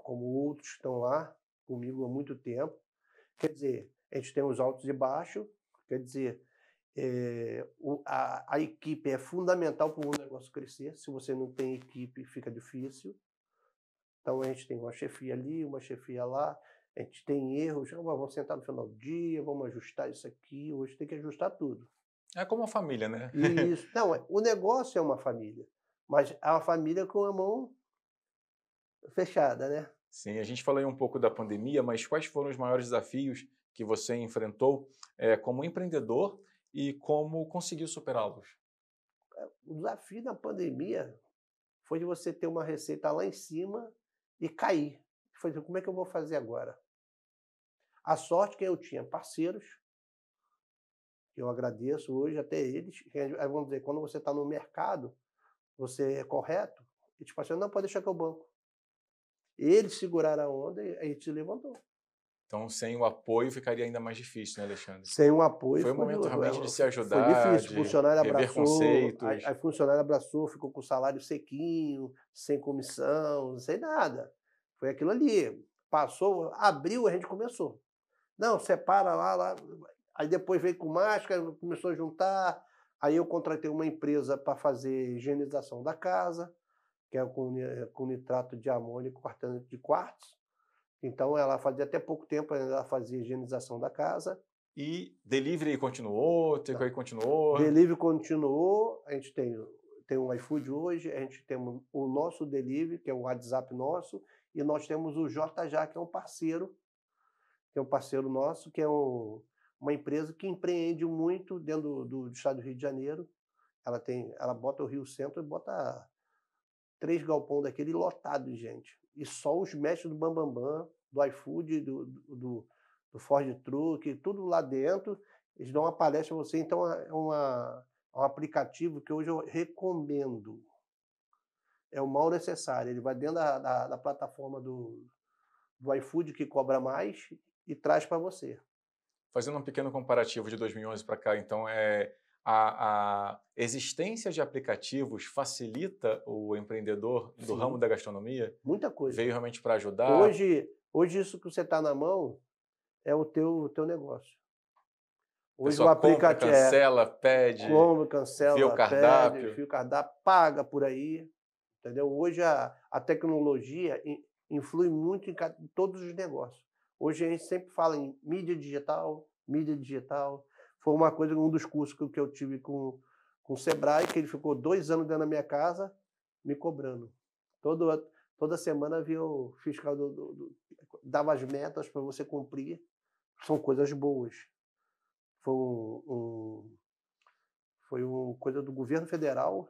S4: como outros estão lá comigo há muito tempo. Quer dizer, a gente tem os altos e baixos, quer dizer, a equipe é fundamental para o negócio crescer. Se você não tem equipe, fica difícil. Então, a gente tem uma chefia ali, uma chefia lá, a gente tem erros, vamos sentar no final do dia, vamos ajustar isso aqui, hoje tem que ajustar tudo.
S1: É como uma família, né?
S4: Isso. Não, o negócio é uma família, mas é uma família com a mão fechada, né?
S1: Sim, a gente falou aí um pouco da pandemia, mas quais foram os maiores desafios que você enfrentou como empreendedor e como conseguiu superá-los?
S4: O desafio na pandemia foi de você ter uma receita lá em cima e cair. Foi, como é que eu vou fazer agora? A sorte que eu tinha parceiros, que eu agradeço hoje até eles, que, vamos dizer, quando você está no mercado, você é correto, e tipo assim, não, pode deixar que eu banco. Eles seguraram a onda e aí te levantou.
S1: Então, sem o apoio, ficaria ainda mais difícil, né, Alexandre?
S4: Sem o apoio,
S1: foi um momento realmente de se ajudar,
S4: foi difícil. O
S1: de
S4: funcionário
S1: rever
S4: abraçou,
S1: conceitos.
S4: aí funcionário abraçou, ficou com o salário sequinho, sem comissão, sem nada. Foi aquilo ali. Passou, abriu, a gente começou. Não, separa lá. Aí depois veio com máscara, começou a juntar. Aí eu contratei uma empresa para fazer higienização da casa, que é com nitrato de amônio e cortante de quartzo. Então, ela fazia até pouco tempo, ela fazia higienização da casa.
S1: E delivery continuou, takeaway continuou?
S4: Delivery continuou, a gente tem o iFood hoje, a gente tem o nosso delivery, que é o WhatsApp nosso, e nós temos o JJA, que é um parceiro nosso, que é uma empresa que empreende muito dentro do estado do Rio de Janeiro. Ela bota o Rio Centro e bota 3 galpões daquele lotado de gente. E só os mestres do Bambambam, do iFood, do Ford Truck, tudo lá dentro, eles dão uma palestra a você. Então, é um aplicativo que hoje eu recomendo. É o mal necessário. Ele vai dentro da plataforma do iFood, que cobra mais, e traz para você.
S1: Fazendo um pequeno comparativo de 2011 para cá, então, a existência de aplicativos facilita o empreendedor do ramo da gastronomia?
S4: Muita coisa.
S1: Veio realmente para ajudar?
S4: Hoje isso que você está na mão é o teu negócio.
S1: Hoje o aplicativo cancela, pede,
S4: vê o cardápio. Vê o cardápio, paga por aí. Entendeu? Hoje a tecnologia influi muito em todos os negócios. Hoje a gente sempre fala em mídia digital. Foi uma coisa, um dos cursos que eu tive com o Sebrae, que ele ficou 2 anos dentro da minha casa me cobrando. Toda semana havia o fiscal dava as metas para você cumprir. São coisas boas. Foi uma coisa do governo federal,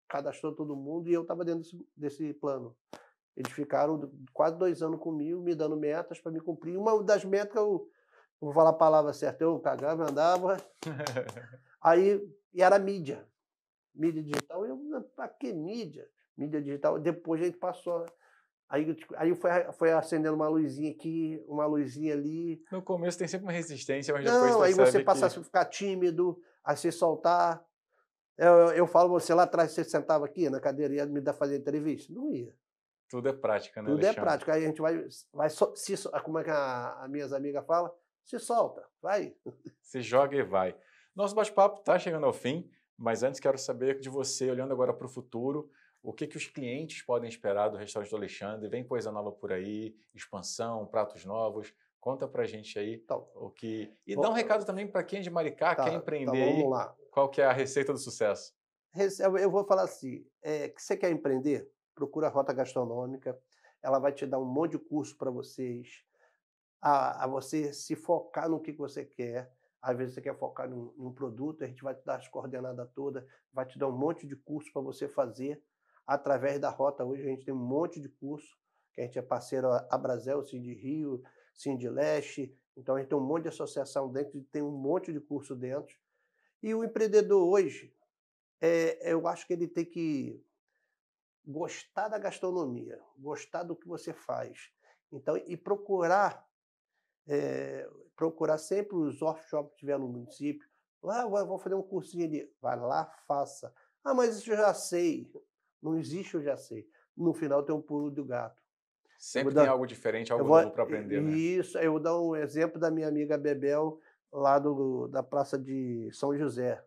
S4: cadastrou todo mundo e eu estava dentro desse plano. Eles ficaram quase 2 anos comigo, me dando metas para me cumprir. Uma das metas, eu vou falar a palavra certa, eu cagava, andava. Aí, e era mídia digital. Para que mídia? Mídia digital. Depois a gente passou. Aí foi acendendo uma luzinha aqui, uma luzinha ali.
S1: No começo tem sempre uma resistência, mas
S4: depois
S1: você
S4: aí você passa a ficar tímido, a se soltar. Eu falo, você lá atrás, você sentava aqui na cadeira e ia me fazer entrevista? Não ia.
S1: Tudo é prática, né,
S4: Tudo
S1: Alexandre?
S4: é prática. Aí a gente como é que as minhas amigas falam? Se solta, vai.
S1: Se joga e vai. Nosso bate-papo está chegando ao fim, mas antes quero saber de você, olhando agora para o futuro, o que os clientes podem esperar do restaurante do Alexandre? Vem coisa nova por aí, expansão, pratos novos. Conta pra gente aí o que... E dá um recado também para quem é de Maricá, quer empreender aí.
S4: Vamos lá.
S1: Qual que é a receita do sucesso?
S4: Eu vou falar assim, que você quer empreender? Procura a Rota Gastronômica. Ela vai te dar um monte de curso para vocês, a você se focar no que você quer. Às vezes você quer focar num produto, a gente vai te dar as coordenadas todas, vai te dar um monte de curso para você fazer. Através da Rota, hoje a gente tem um monte de curso, que a gente é parceiro a Brasel, Cindy Rio, Cindy Leste, então a gente tem um monte de associação dentro, tem um monte de curso dentro. E o empreendedor hoje, eu acho que ele tem que gostar da gastronomia, gostar do que você faz. Então, e procurar sempre os workshops que tiver no município. Vou fazer um cursinho ali. Vai lá, faça. Ah, mas isso eu já sei. Não existe, eu já sei. No final tem um pulo do gato.
S1: Sempre tem algo diferente, algo novo para aprender, né?
S4: Isso, eu vou dar um exemplo da minha amiga Bebel, lá da Praça de São José.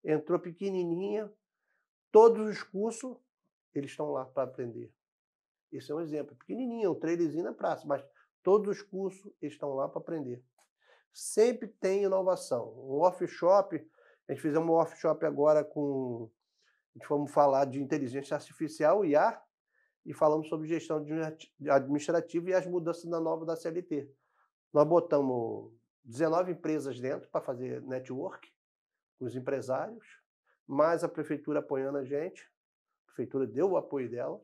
S4: Entrou pequenininha, todos os cursos, eles estão lá para aprender. Esse é um exemplo. Pequenininho, um trailerzinho na praça, mas todos os cursos estão lá para aprender. Sempre tem inovação. Um workshop, a gente fizemos um workshop agora a gente fomos falar de inteligência artificial, IA, e falamos sobre gestão administrativa e as mudanças na nova da CLT. Nós botamos 19 empresas dentro para fazer network com os empresários. mais a prefeitura apoiando a gente. A prefeitura deu o apoio dela,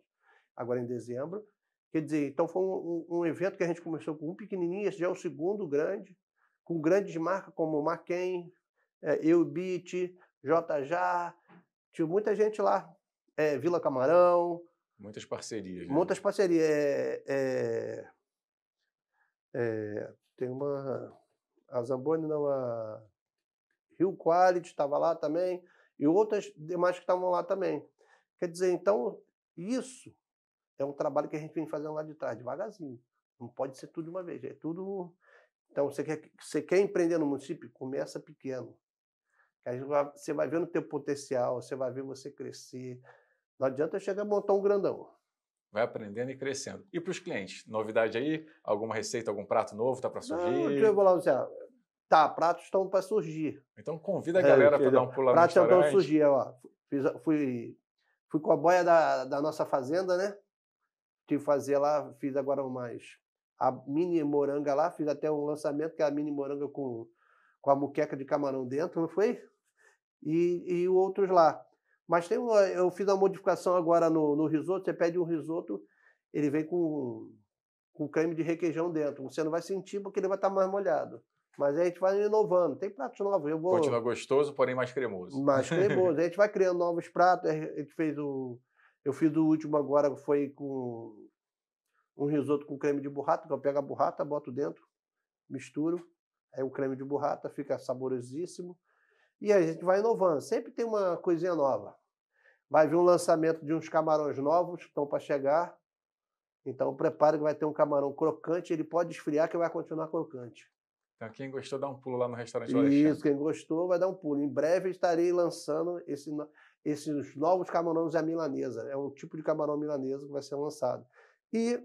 S4: agora em dezembro. Quer dizer, então foi um evento que a gente começou com um pequenininho, esse já é o segundo grande, com grandes marcas como Maquin, Eubit, JJ, tinha muita gente lá, Vila Camarão.
S1: Muitas parcerias. Né?
S4: Muitas parcerias. Tem a Zamboni, não, a Rio Quality estava lá também, e outras demais que estavam lá também. Quer dizer, então, isso é um trabalho que a gente vem fazendo lá de trás, devagarzinho. Não pode ser tudo de uma vez, é tudo... Então, você quer empreender no município? Começa pequeno. Aí você vai vendo o teu potencial, você vai ver você crescer. Não adianta chegar a montar um grandão.
S1: Vai aprendendo e crescendo. E para os clientes, novidade aí? Alguma receita, algum prato novo está para surgir?
S4: Não, eu vou lá dizer, pratos estão para surgir.
S1: Então convida a galera para dar um pulo lá no restaurante.
S4: Pratos estão surgir, ó. Fui com a boia da nossa fazenda, né? Tive que fazer lá, fiz agora a mini moranga lá, fiz até um lançamento, que é a mini moranga com a muqueca de camarão dentro, não foi? E outros lá. Mas eu fiz uma modificação agora no risoto, você pede um risoto, ele vem com creme de requeijão dentro. Você não vai sentir porque ele vai estar mais molhado. Mas aí a gente vai inovando. Tem pratos novos.
S1: Continua gostoso, porém mais cremoso.
S4: Mais cremoso. A gente vai criando novos pratos. Eu fiz o último agora, foi com um risoto com creme de burrata, que eu pego a burrata, boto dentro, misturo. Aí o creme de burrata fica saborosíssimo. E aí a gente vai inovando. Sempre tem uma coisinha nova. Vai vir um lançamento de uns camarões novos que estão para chegar. Então prepare que vai ter um camarão crocante. Ele pode esfriar que vai continuar crocante.
S1: Então quem gostou, dá um pulo lá no restaurante do Alexandre.
S4: Isso, quem gostou vai dar um pulo. Em breve estarei lançando esses novos camarões à milanesa. É um tipo de camarão milanesa que vai ser lançado. E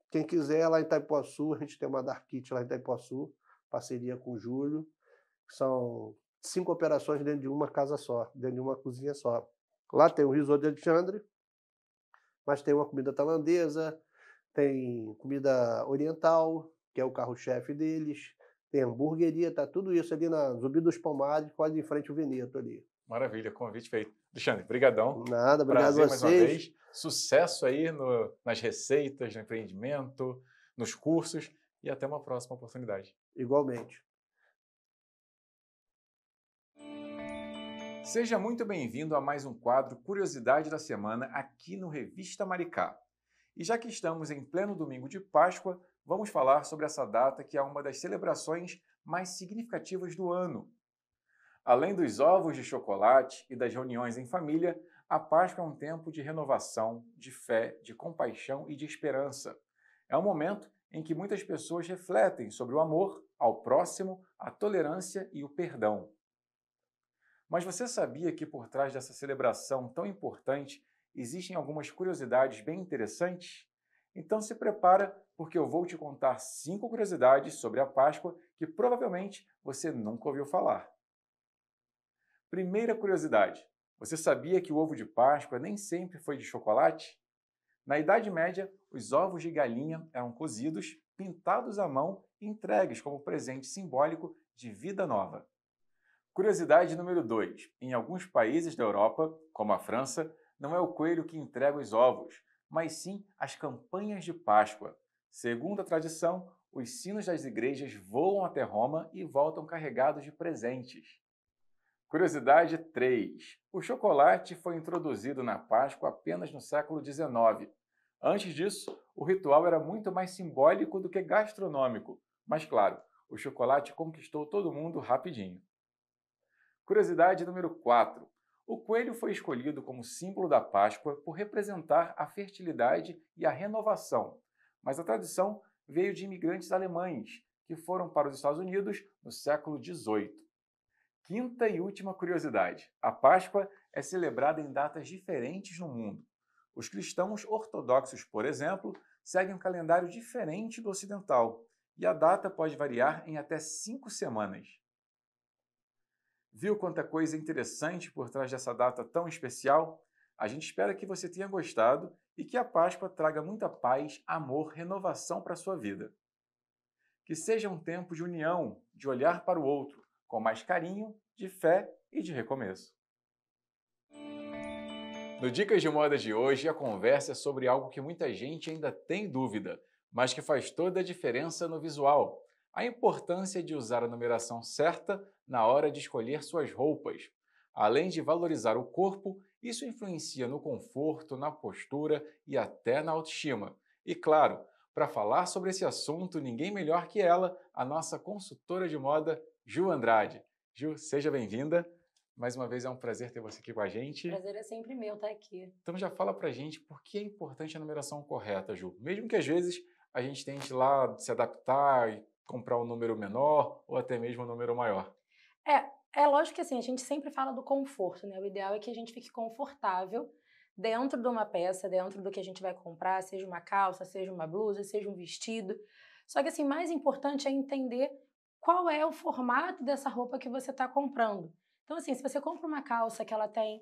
S4: quem quiser, lá em Itaipuaçu, a gente tem uma Dark Kit lá em Itaipuaçu, parceria com o Júlio. São 5 operações dentro de uma casa só, dentro de uma cozinha só. Lá tem o risoto de Alexandre, mas tem uma comida tailandesa, tem comida oriental, que é o carro-chefe deles, tem hamburgueria, tá tudo isso ali na Zumbi dos Palmares, quase em frente ao Veneto ali.
S1: Maravilha, convite feito. Alexandre, brigadão.
S4: Nada, obrigado a vocês.
S1: Mais uma vez. Sucesso aí nas receitas, no empreendimento, nos cursos e até uma próxima oportunidade.
S4: Igualmente.
S1: Seja muito bem-vindo a mais um quadro Curiosidade da Semana aqui no Revista Maricá. E já que estamos em pleno domingo de Páscoa, vamos falar sobre essa data que é uma das celebrações mais significativas do ano. Além dos ovos de chocolate e das reuniões em família, a Páscoa é um tempo de renovação, de fé, de compaixão e de esperança. É um momento em que muitas pessoas refletem sobre o amor ao próximo, a tolerância e o perdão. Mas você sabia que por trás dessa celebração tão importante existem algumas curiosidades bem interessantes? Então se prepara, porque eu vou te contar 5 curiosidades sobre a Páscoa que provavelmente você nunca ouviu falar. Primeira curiosidade: você sabia que o ovo de Páscoa nem sempre foi de chocolate? Na Idade Média, os ovos de galinha eram cozidos, pintados à mão e entregues como presente simbólico de vida nova. Curiosidade número 2. Em alguns países da Europa, como a França, não é o coelho que entrega os ovos, mas sim as campanhas de Páscoa. Segundo a tradição, os sinos das igrejas voam até Roma e voltam carregados de presentes. Curiosidade 3. O chocolate foi introduzido na Páscoa apenas no século XIX. Antes disso, o ritual era muito mais simbólico do que gastronômico. Mas claro, o chocolate conquistou todo mundo rapidinho. Curiosidade número 4. O coelho foi escolhido como símbolo da Páscoa por representar a fertilidade e a renovação, mas a tradição veio de imigrantes alemães, que foram para os Estados Unidos no século XVIII. Quinta e última curiosidade. A Páscoa é celebrada em datas diferentes no mundo. Os cristãos ortodoxos, por exemplo, seguem um calendário diferente do ocidental, e a data pode variar em até 5 semanas. Viu quanta coisa interessante por trás dessa data tão especial? A gente espera que você tenha gostado e que a Páscoa traga muita paz, amor, renovação para a sua vida. Que seja um tempo de união, de olhar para o outro, com mais carinho, de fé e de recomeço. No Dicas de Moda de hoje, a conversa é sobre algo que muita gente ainda tem dúvida, mas que faz toda a diferença no visual: a importância de usar a numeração certa na hora de escolher suas roupas. Além de valorizar o corpo, isso influencia no conforto, na postura e até na autoestima. E claro, para falar sobre esse assunto, ninguém melhor que ela, a nossa consultora de moda, Ju Andrade. Ju, seja bem-vinda. Mais uma vez é um prazer ter você aqui com a gente.
S5: Prazer é sempre meu estar aqui.
S1: Então já fala pra gente por que é importante a numeração correta, Ju. Mesmo que às vezes a gente tente lá se adaptar e comprar um número menor ou até mesmo um número maior.
S5: É lógico que assim, a gente sempre fala do conforto, né? O ideal é que a gente fique confortável dentro de uma peça, dentro do que a gente vai comprar, seja uma calça, seja uma blusa, seja um vestido. Só que assim, mais importante é entender qual é o formato dessa roupa que você está comprando. Então assim, se você compra uma calça que ela tem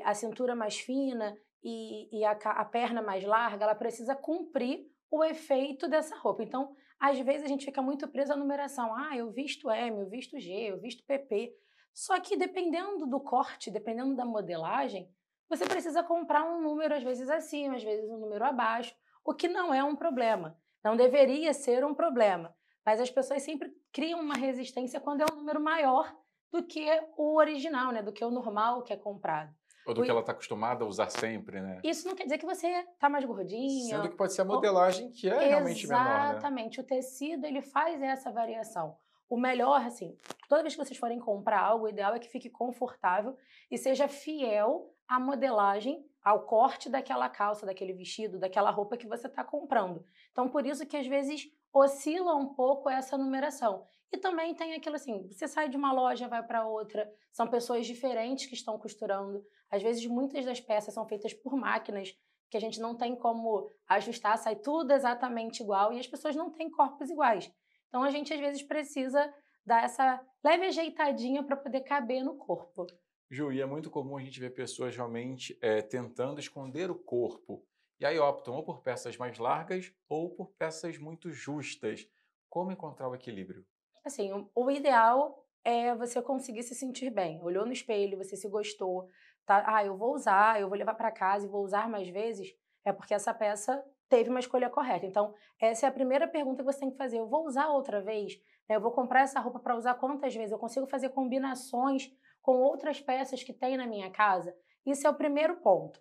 S5: a cintura mais fina e a perna mais larga, ela precisa cumprir o efeito dessa roupa. Então, às vezes a gente fica muito preso à numeração. Ah, eu visto M, eu visto G, eu visto PP. Só que dependendo do corte, dependendo da modelagem, você precisa comprar um número às vezes acima, às vezes um número abaixo, o que não é um problema. Não deveria ser um problema. Mas as pessoas sempre criam uma resistência quando é um número maior do que o original, né? Do que o normal que é comprado.
S1: Ou do que ela está acostumada a usar sempre, né?
S5: Isso não quer dizer que você está mais gordinha.
S1: Sendo que pode ser a modelagem que é realmente menor, né?
S5: Exatamente. O tecido, ele faz essa variação. O melhor, assim, toda vez que vocês forem comprar algo, o ideal é que fique confortável e seja fiel à modelagem, ao corte daquela calça, daquele vestido, daquela roupa que você está comprando. Então, por isso que às vezes oscila um pouco essa numeração. E também tem aquilo assim, você sai de uma loja, vai para outra, são pessoas diferentes que estão costurando. Às vezes, muitas das peças são feitas por máquinas que a gente não tem como ajustar, sai tudo exatamente igual e as pessoas não têm corpos iguais. Então, a gente, às vezes, precisa dar essa leve ajeitadinha para poder caber no corpo.
S1: Ju, e é muito comum a gente ver pessoas realmente tentando esconder o corpo. E aí optam ou por peças mais largas ou por peças muito justas. Como encontrar o equilíbrio?
S5: Assim, o ideal é você conseguir se sentir bem. Olhou no espelho, você se gostou, tá? Ah, eu vou usar, eu vou levar para casa e vou usar mais vezes, é porque essa peça teve uma escolha correta. Então, essa é a primeira pergunta que você tem que fazer. Eu vou usar outra vez? Eu vou comprar essa roupa para usar quantas vezes? Eu consigo fazer combinações com outras peças que tem na minha casa? Isso é o primeiro ponto.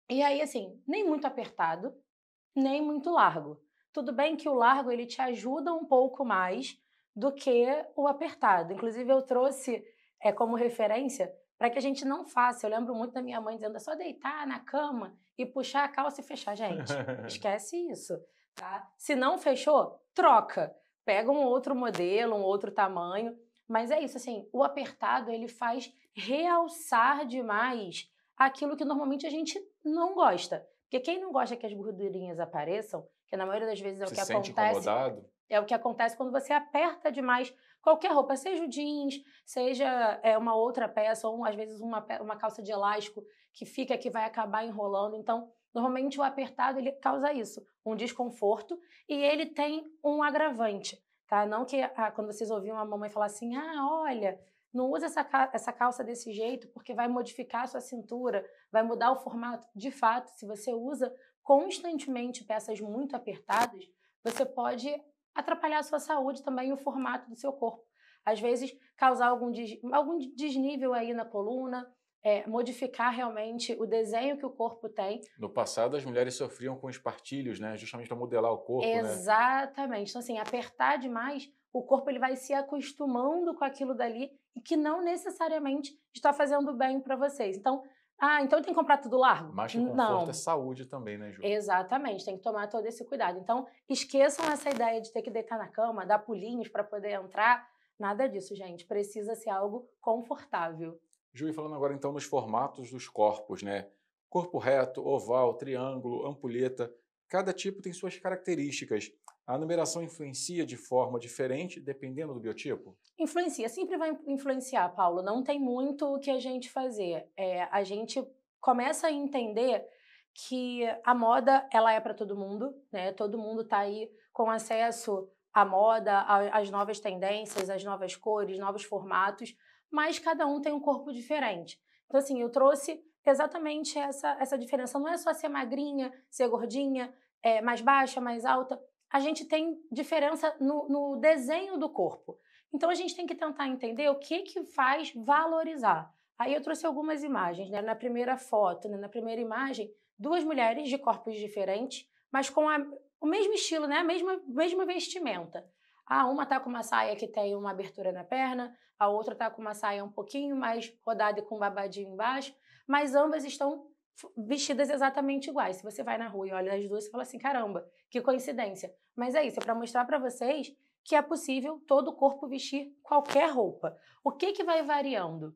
S5: E aí, assim, nem muito apertado, nem muito largo. Tudo bem que o largo ele te ajuda um pouco mais do que o apertado. Inclusive, eu trouxe como referência para que a gente não faça. Eu lembro muito da minha mãe dizendo, é só deitar na cama e puxar a calça e fechar. Gente, esquece isso, tá? Se não fechou, troca. Pega um outro modelo, um outro tamanho. Mas é isso, assim, o apertado, ele faz realçar demais aquilo que normalmente a gente não gosta. Porque quem não gosta que as gordurinhas apareçam, que na maioria das vezes é o que acontece.
S1: Se sente incomodado?
S5: É o que acontece quando você aperta demais qualquer roupa, seja o jeans, seja uma outra peça, ou às vezes uma calça de elástico que vai acabar enrolando. Então, normalmente o apertado ele causa isso, um desconforto, e ele tem um agravante. Tá? Não que quando vocês ouviam a mamãe falar assim, olha, não usa essa calça desse jeito porque vai modificar a sua cintura, vai mudar o formato. De fato, se você usa constantemente peças muito apertadas, você pode atrapalhar a sua saúde também e o formato do seu corpo. Às vezes, causar algum desnível aí na coluna, modificar realmente o desenho que o corpo tem.
S1: No passado, as mulheres sofriam com espartilhos, né? Justamente para modelar o corpo,
S5: Exatamente. Então, assim, apertar demais, o corpo ele vai se acostumando com aquilo dali e que não necessariamente está fazendo bem para vocês. Então, então tem que comprar tudo largo?
S1: Mais que conforto é saúde também, né, Ju?
S5: Exatamente, tem que tomar todo esse cuidado. Então, esqueçam essa ideia de ter que deitar na cama, dar pulinhos para poder entrar. Nada disso, gente. Precisa ser algo confortável.
S1: Ju, e falando agora então nos formatos dos corpos, né? Corpo reto, oval, triângulo, ampulheta, cada tipo tem suas características. A numeração influencia de forma diferente dependendo do biotipo?
S5: Influencia, sempre vai influenciar, Paulo. Não tem muito o que a gente fazer. A gente começa a entender que a moda ela é para todo mundo, né? Todo mundo está aí com acesso à moda, às novas tendências, às novas cores, novos formatos, mas cada um tem um corpo diferente. Então, assim, eu trouxe exatamente essa diferença. Não é só ser magrinha, ser gordinha, mais baixa, mais alta. A gente tem diferença no desenho do corpo. Então, a gente tem que tentar entender o que faz valorizar. Aí eu trouxe algumas imagens, né? Na primeira foto, né? Na primeira imagem, 2 mulheres de corpos diferentes, mas com o mesmo estilo, né? A mesma vestimenta. Uma tá com uma saia que tem uma abertura na perna, a outra tá com uma saia um pouquinho mais rodada e com um babadinho embaixo, mas ambas estão vestidas exatamente iguais. Se você vai na rua e olha as duas, você fala assim, caramba, que coincidência. Mas é isso, é para mostrar para vocês que é possível todo o corpo vestir qualquer roupa. O que vai variando?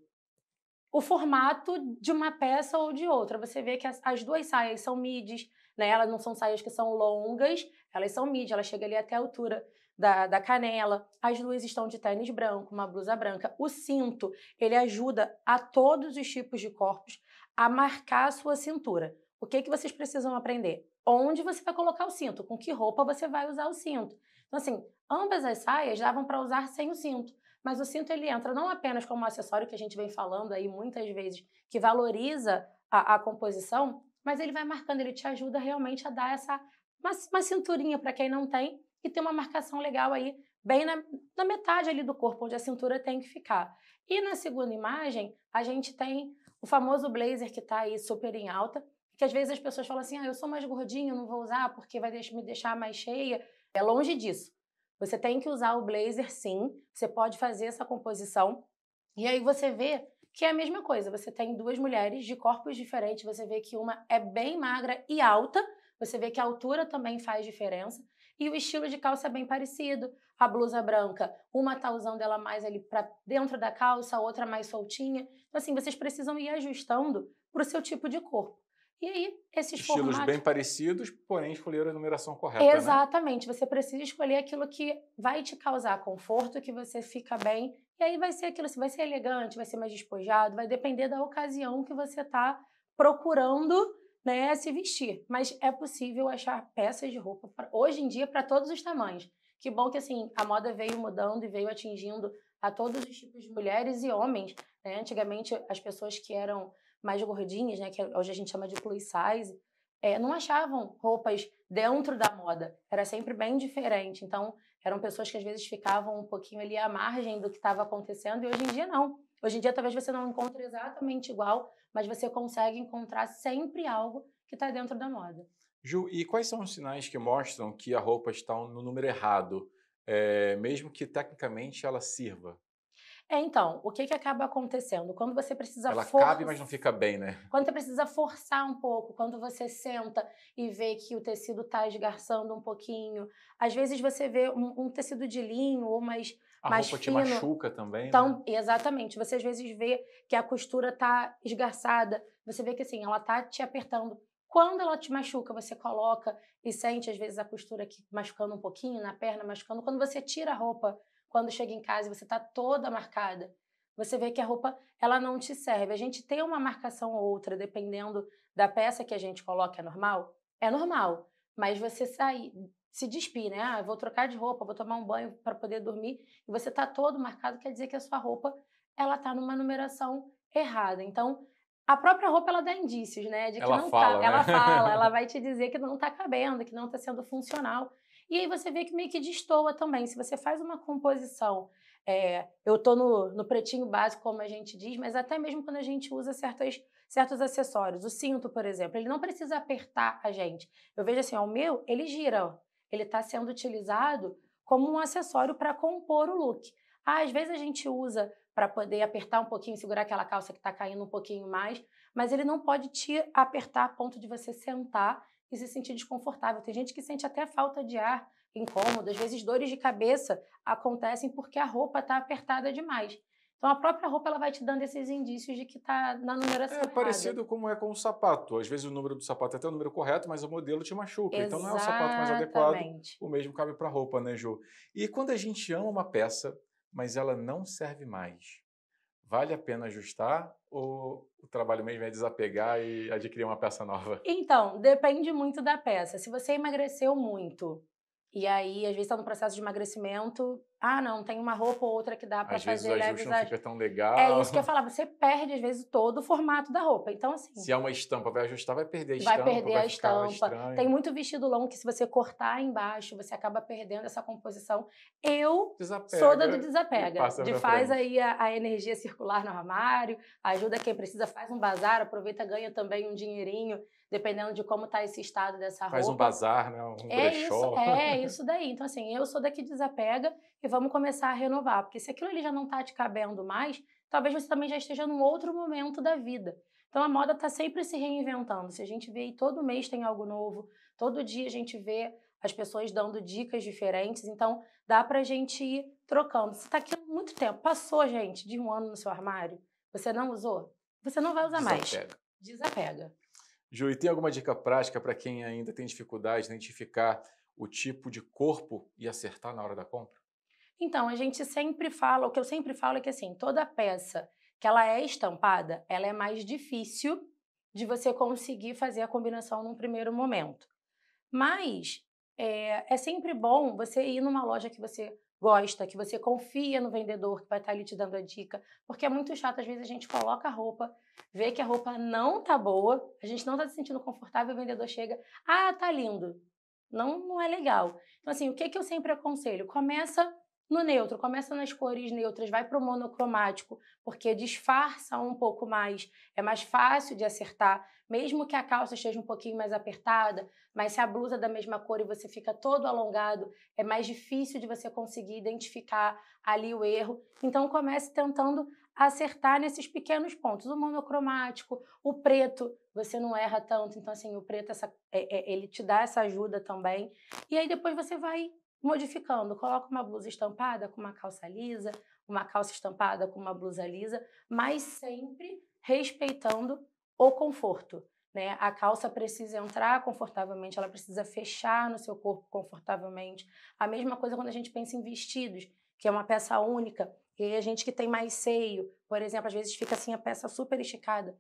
S5: O formato de uma peça ou de outra. Você vê que as duas saias são midis, né? Elas não são saias que são longas, elas são midi, ela chega ali até a altura da canela. As duas estão de tênis branco, uma blusa branca. O cinto, ele ajuda a todos os tipos de corpos a marcar a sua cintura. O que vocês precisam aprender? Onde você vai colocar o cinto? Com que roupa você vai usar o cinto? Então, assim, ambas as saias davam para usar sem o cinto. Mas o cinto, ele entra não apenas como acessório, que a gente vem falando aí muitas vezes, que valoriza a composição, mas ele vai marcando, ele te ajuda realmente a dar uma cinturinha para quem não tem e ter uma marcação legal aí, bem na metade ali do corpo, onde a cintura tem que ficar. E na segunda imagem, a gente tem o famoso blazer que está aí super em alta, que às vezes as pessoas falam assim, eu sou mais gordinho, não vou usar porque vai me deixar mais cheia. É longe disso. Você tem que usar o blazer, sim. Você pode fazer essa composição. E aí você vê que é a mesma coisa. Você tem 2 mulheres de corpos diferentes. Você vê que uma é bem magra e alta. Você vê que a altura também faz diferença. E o estilo de calça é bem parecido. A blusa branca, uma tá usando ela mais ali para dentro da calça, a outra mais soltinha. Então, assim, vocês precisam ir ajustando para o seu tipo de corpo. E aí, esses
S1: Estilos
S5: formatos...
S1: bem parecidos, porém escolheram a numeração correta,
S5: Exatamente. Né? Você precisa escolher aquilo que vai te causar conforto, que você fica bem. E aí vai ser aquilo, vai ser elegante, vai ser mais despojado, vai depender da ocasião que você está procurando, né, se vestir. Mas é possível achar peças de roupa, hoje em dia, para todos os tamanhos. Que bom que assim, a moda veio mudando e veio atingindo a todos os tipos de mulheres e homens. Né? Antigamente, as pessoas que eram mais gordinhas, né, que hoje a gente chama de plus size, não achavam roupas dentro da moda. Era sempre bem diferente. Então, eram pessoas que às vezes ficavam um pouquinho ali à margem do que estava acontecendo e hoje em dia não. Hoje em dia talvez você não encontre exatamente igual, mas você consegue encontrar sempre algo que está dentro da moda.
S1: Ju, e quais são os sinais que mostram que a roupa está no número errado, mesmo que tecnicamente ela sirva?
S5: Então, o que acaba acontecendo? Quando você precisa
S1: Ela cabe, mas não fica bem, né?
S5: Quando você precisa forçar um pouco, quando você senta e vê que o tecido está esgarçando um pouquinho. Às vezes você vê um tecido de linho ou mais fino.
S1: A roupa te machuca também,
S5: então,
S1: né?
S5: Exatamente. Você às vezes vê que a costura está esgarçada. Você vê que assim, ela está te apertando. Quando ela te machuca, você coloca e sente às vezes a costura aqui machucando um pouquinho, na perna machucando. Quando você tira a roupa, quando chega em casa e você está toda marcada, você vê que a roupa ela não te serve. A gente tem uma marcação ou outra, dependendo da peça que a gente coloca, é normal? É normal. Mas você sair, se despir, né? Eu vou trocar de roupa, vou tomar um banho para poder dormir, e você está todo marcado, quer dizer que a sua roupa ela está numa numeração errada. Então, a própria roupa ela dá indícios, né? De que
S1: ela
S5: não
S1: fala,
S5: tá. Ela
S1: né?
S5: fala, ela vai te dizer que não está cabendo, que não está sendo funcional. E aí você vê que meio que destoa também. Se você faz uma composição, eu estou no pretinho básico, como a gente diz, mas até mesmo quando a gente usa certos acessórios. O cinto, por exemplo, ele não precisa apertar a gente. Eu vejo assim, o meu, ele gira, ó. Ele está sendo utilizado como um acessório para compor o look. Às vezes a gente usa para poder apertar um pouquinho, segurar aquela calça que está caindo um pouquinho mais, mas ele não pode te apertar a ponto de você sentar e se sentir desconfortável. Tem gente que sente até falta de ar, incômodo, às vezes dores de cabeça acontecem porque a roupa está apertada demais. Então, a própria roupa ela vai te dando esses indícios de que está na numeração errada.
S1: Parecido como é com o sapato. Às vezes o número do sapato é até o número correto, mas o modelo te machuca.
S5: Exatamente.
S1: Então não é o sapato mais adequado, o mesmo cabe para a roupa, né, Ju? E quando a gente ama uma peça, mas ela não serve mais, vale a pena ajustar ou o trabalho mesmo é desapegar e adquirir uma peça nova?
S5: Então, depende muito da peça. Se você emagreceu muito e aí às vezes está no processo de emagrecimento, ah, não, tem uma roupa ou outra que dá para fazer
S1: Às vezes o
S5: leves.
S1: ajuste não fica tão legal.
S5: É isso que eu falava, você perde às vezes todo o formato da roupa. Então, assim.
S1: Se é uma estampa, vai ajustar, vai perder a
S5: Vai
S1: estampa,
S5: perder
S1: vai
S5: a
S1: ficar
S5: estampa.
S1: estranho.
S5: Tem muito vestido longo que se você cortar embaixo, você acaba perdendo essa composição. Eu sou da do desapega. Faz aí a energia circular no armário, ajuda quem precisa, faz um bazar, aproveita, ganha também um dinheirinho, dependendo de como está esse estado dessa roupa.
S1: Faz um bazar, né? Um brechó.
S5: Isso daí. Então, assim, eu sou daqui desapega e vamos começar a renovar. Porque se aquilo ali já não está te cabendo mais, talvez você também já esteja num outro momento da vida. Então, a moda está sempre se reinventando. Se a gente vê aí, todo mês tem algo novo, todo dia a gente vê as pessoas dando dicas diferentes. Então, dá pra gente ir trocando. Você está aqui há muito tempo, passou, gente, de 1 ano no seu armário, você não usou, você não vai usar mais. Desapega.
S1: Ju, e tem alguma dica prática para quem ainda tem dificuldade de identificar o tipo de corpo e acertar na hora da compra?
S5: Então, a gente sempre fala, o que eu sempre falo é que assim, toda peça que ela é estampada, ela é mais difícil de você conseguir fazer a combinação num primeiro momento. Mas é sempre bom você ir numa loja que você gosta, que você confia no vendedor que vai estar ali te dando a dica, porque é muito chato, às vezes a gente coloca a roupa, vê que a roupa não tá boa, a gente não tá se sentindo confortável, o vendedor chega, ah, tá lindo. Não é legal. Então, assim, o que eu sempre aconselho? Começa no neutro, começa nas cores neutras, vai para o monocromático, porque disfarça um pouco mais, é mais fácil de acertar, mesmo que a calça esteja um pouquinho mais apertada, mas se a blusa é da mesma cor e você fica todo alongado, é mais difícil de você conseguir identificar ali o erro. Então, comece tentando acertar nesses pequenos pontos. O monocromático, o preto, você não erra tanto, então, assim, o preto, ele te dá essa ajuda também. E aí, depois você vai modificando, coloca uma blusa estampada com uma calça lisa, uma calça estampada com uma blusa lisa, mas sempre respeitando o conforto, né? A calça precisa entrar confortavelmente, ela precisa fechar no seu corpo confortavelmente. A mesma coisa quando a gente pensa em vestidos, que é uma peça única, e aí a gente que tem mais seio, por exemplo, às vezes fica assim a peça super esticada.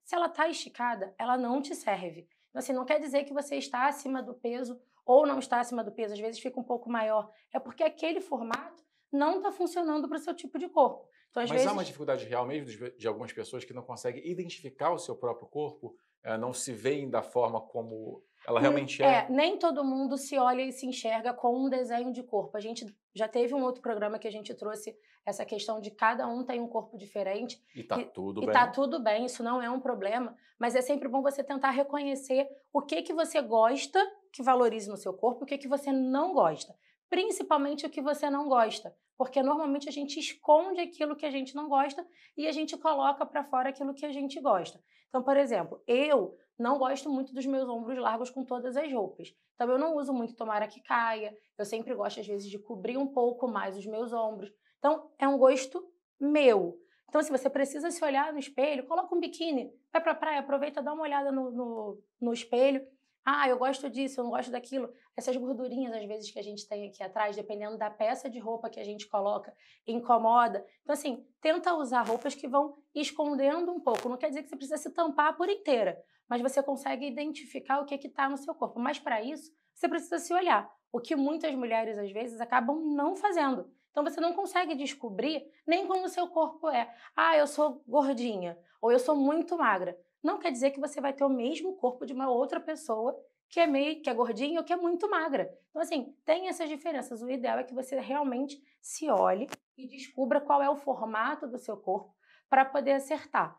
S5: Se ela está esticada, ela não te serve. Então, assim, não quer dizer que você está acima do peso ou não está acima do peso, às vezes fica um pouco maior. É porque aquele formato não está funcionando para o seu tipo de corpo. Então,
S1: Mas há uma dificuldade real mesmo de algumas pessoas que não conseguem identificar o seu próprio corpo, não se veem da forma como ela realmente é?
S5: Nem todo mundo se olha e se enxerga com um desenho de corpo. A gente já teve um outro programa que a gente trouxe essa questão de cada um tem um corpo diferente.
S1: E tá tudo bem.
S5: E tá tudo bem, isso não é um problema, mas é sempre bom você tentar reconhecer o que você gosta que valorize no seu corpo e o que você não gosta. Principalmente o que você não gosta, porque normalmente a gente esconde aquilo que a gente não gosta e a gente coloca para fora aquilo que a gente gosta. Então, por exemplo, eu não gosto muito dos meus ombros largos com todas as roupas. Então, eu não uso muito tomara que caia. Eu sempre gosto, às vezes, de cobrir um pouco mais os meus ombros. Então, é um gosto meu. Então, se você precisa se olhar no espelho, coloca um biquíni, vai pra praia, aproveita, dá uma olhada no espelho. Ah, eu gosto disso, eu não gosto daquilo. Essas gordurinhas, às vezes, que a gente tem aqui atrás, dependendo da peça de roupa que a gente coloca, incomoda. Então, assim, tenta usar roupas que vão escondendo um pouco. Não quer dizer que você precisa se tampar por inteira, mas você consegue identificar o que está no seu corpo. Mas, para isso, você precisa se olhar. O que muitas mulheres, às vezes, acabam não fazendo. Então, você não consegue descobrir nem como o seu corpo é. Ah, eu sou gordinha, ou eu sou muito magra. Não quer dizer que você vai ter o mesmo corpo de uma outra pessoa que é gordinha ou que é muito magra. Então, assim, tem essas diferenças. O ideal é que você realmente se olhe e descubra qual é o formato do seu corpo para poder acertar.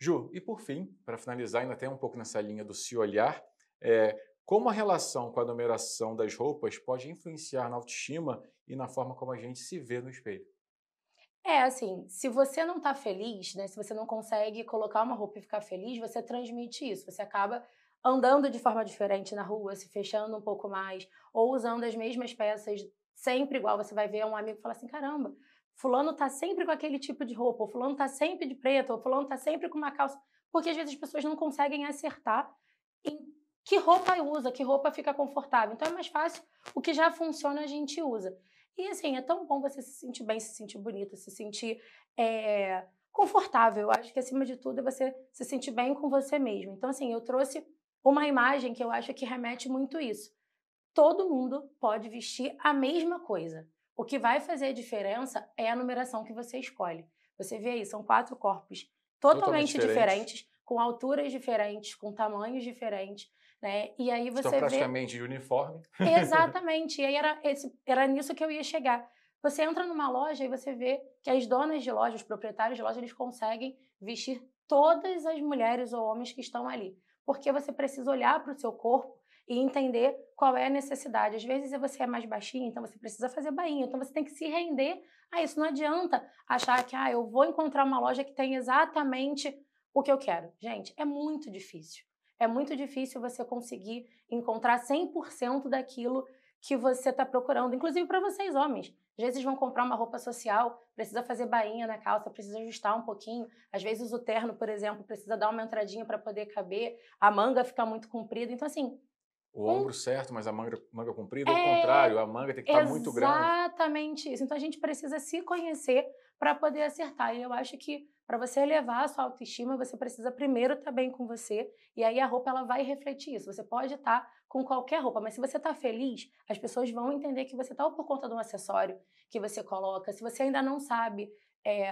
S1: Ju, e por fim, para finalizar, ainda tem um pouco nessa linha do se olhar, como a relação com a numeração das roupas pode influenciar na autoestima e na forma como a gente se vê no espelho?
S5: Assim, se você não tá feliz, né, se você não consegue colocar uma roupa e ficar feliz, você transmite isso, você acaba andando de forma diferente na rua, se fechando um pouco mais, ou usando as mesmas peças sempre igual, você vai ver um amigo e fala assim, caramba, fulano tá sempre com aquele tipo de roupa, ou fulano tá sempre de preto, ou fulano tá sempre com uma calça, porque às vezes as pessoas não conseguem acertar em que roupa usa, que roupa fica confortável, então é mais fácil, o que já funciona a gente usa. E assim, é tão bom você se sentir bem, se sentir bonita, se sentir confortável. Eu acho que acima de tudo é você se sentir bem com você mesmo. Então assim, eu trouxe uma imagem que eu acho que remete muito isso. Todo mundo pode vestir a mesma coisa. O que vai fazer a diferença é a numeração que você escolhe. Você vê aí, são 4 corpos totalmente diferentes, com alturas diferentes, com tamanhos diferentes, né? E aí você
S1: Estão praticamente de uniforme.
S5: Exatamente. E aí era nisso que eu ia chegar. Você entra numa loja e você vê que as donas de loja, os proprietários de loja, eles conseguem vestir todas as mulheres ou homens que estão ali. Porque você precisa olhar para o seu corpo e entender qual é a necessidade. Às vezes você é mais baixinho, então você precisa fazer bainha. Então você tem que se render a isso. Não adianta achar que eu vou encontrar uma loja que tem exatamente o que eu quero. Gente, é muito difícil. É muito difícil você conseguir encontrar 100% daquilo que você está procurando. Inclusive para vocês, homens. Às vezes vão comprar uma roupa social, precisa fazer bainha na calça, precisa ajustar um pouquinho. Às vezes o terno, por exemplo, precisa dar uma entradinha para poder caber. A manga fica muito comprida. Então, assim...
S1: O ombro certo, mas a manga comprida, ao contrário, a manga tem que estar muito grande.
S5: Exatamente isso. Então, a gente precisa se conhecer para poder acertar. E eu acho que para você elevar a sua autoestima, você precisa primeiro estar bem com você. E aí a roupa ela vai refletir isso. Você pode estar com qualquer roupa, mas se você está feliz, as pessoas vão entender que você está por conta de um acessório que você coloca. Se você ainda não sabe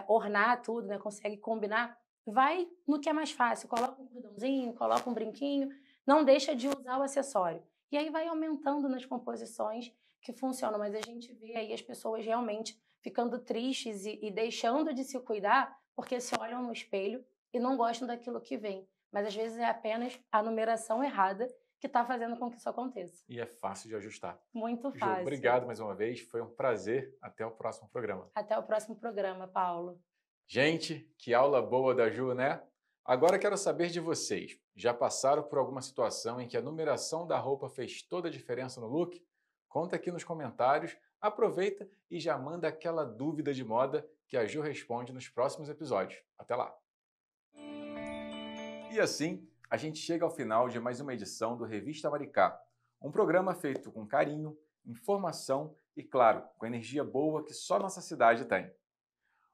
S5: ornar tudo, né, consegue combinar, vai no que é mais fácil. Coloca um cordãozinho, coloca um brinquinho. Não deixa de usar o acessório. E aí vai aumentando nas composições que funcionam. Mas a gente vê aí as pessoas realmente ficando tristes e deixando de se cuidar porque se olham no espelho e não gostam daquilo que vem. Mas às vezes é apenas a numeração errada que está fazendo com que isso aconteça.
S1: E é fácil de ajustar.
S5: Muito fácil.
S1: Ju, obrigado mais uma vez. Foi um prazer. Até o próximo programa.
S5: Até o próximo programa, Paulo.
S1: Gente, que aula boa da Ju, né? Agora quero saber de vocês. Já passaram por alguma situação em que a numeração da roupa fez toda a diferença no look? Conta aqui nos comentários, aproveita e já manda aquela dúvida de moda que a Ju responde nos próximos episódios. Até lá! E assim, a gente chega ao final de mais uma edição do Revista Maricá, um programa feito com carinho, informação e, claro, com energia boa que só nossa cidade tem.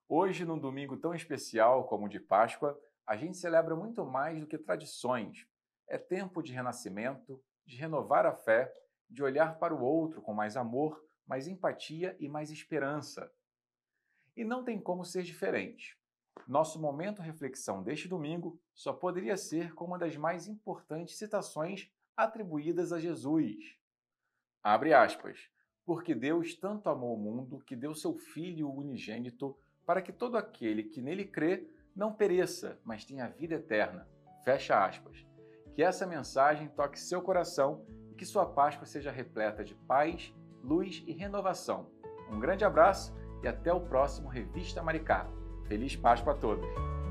S1: Hoje, num domingo tão especial como o de Páscoa, a gente celebra muito mais do que tradições. É tempo de renascimento, de renovar a fé, de olhar para o outro com mais amor, mais empatia e mais esperança. E não tem como ser diferente. Nosso momento reflexão deste domingo só poderia ser com uma das mais importantes citações atribuídas a Jesus. Abre aspas. Porque Deus tanto amou o mundo que deu seu Filho unigênito para que todo aquele que nele crê não pereça, mas tenha vida eterna. Fecha aspas. Que essa mensagem toque seu coração e que sua Páscoa seja repleta de paz, luz e renovação. Um grande abraço e até o próximo Revista Maricá. Feliz Páscoa a todos!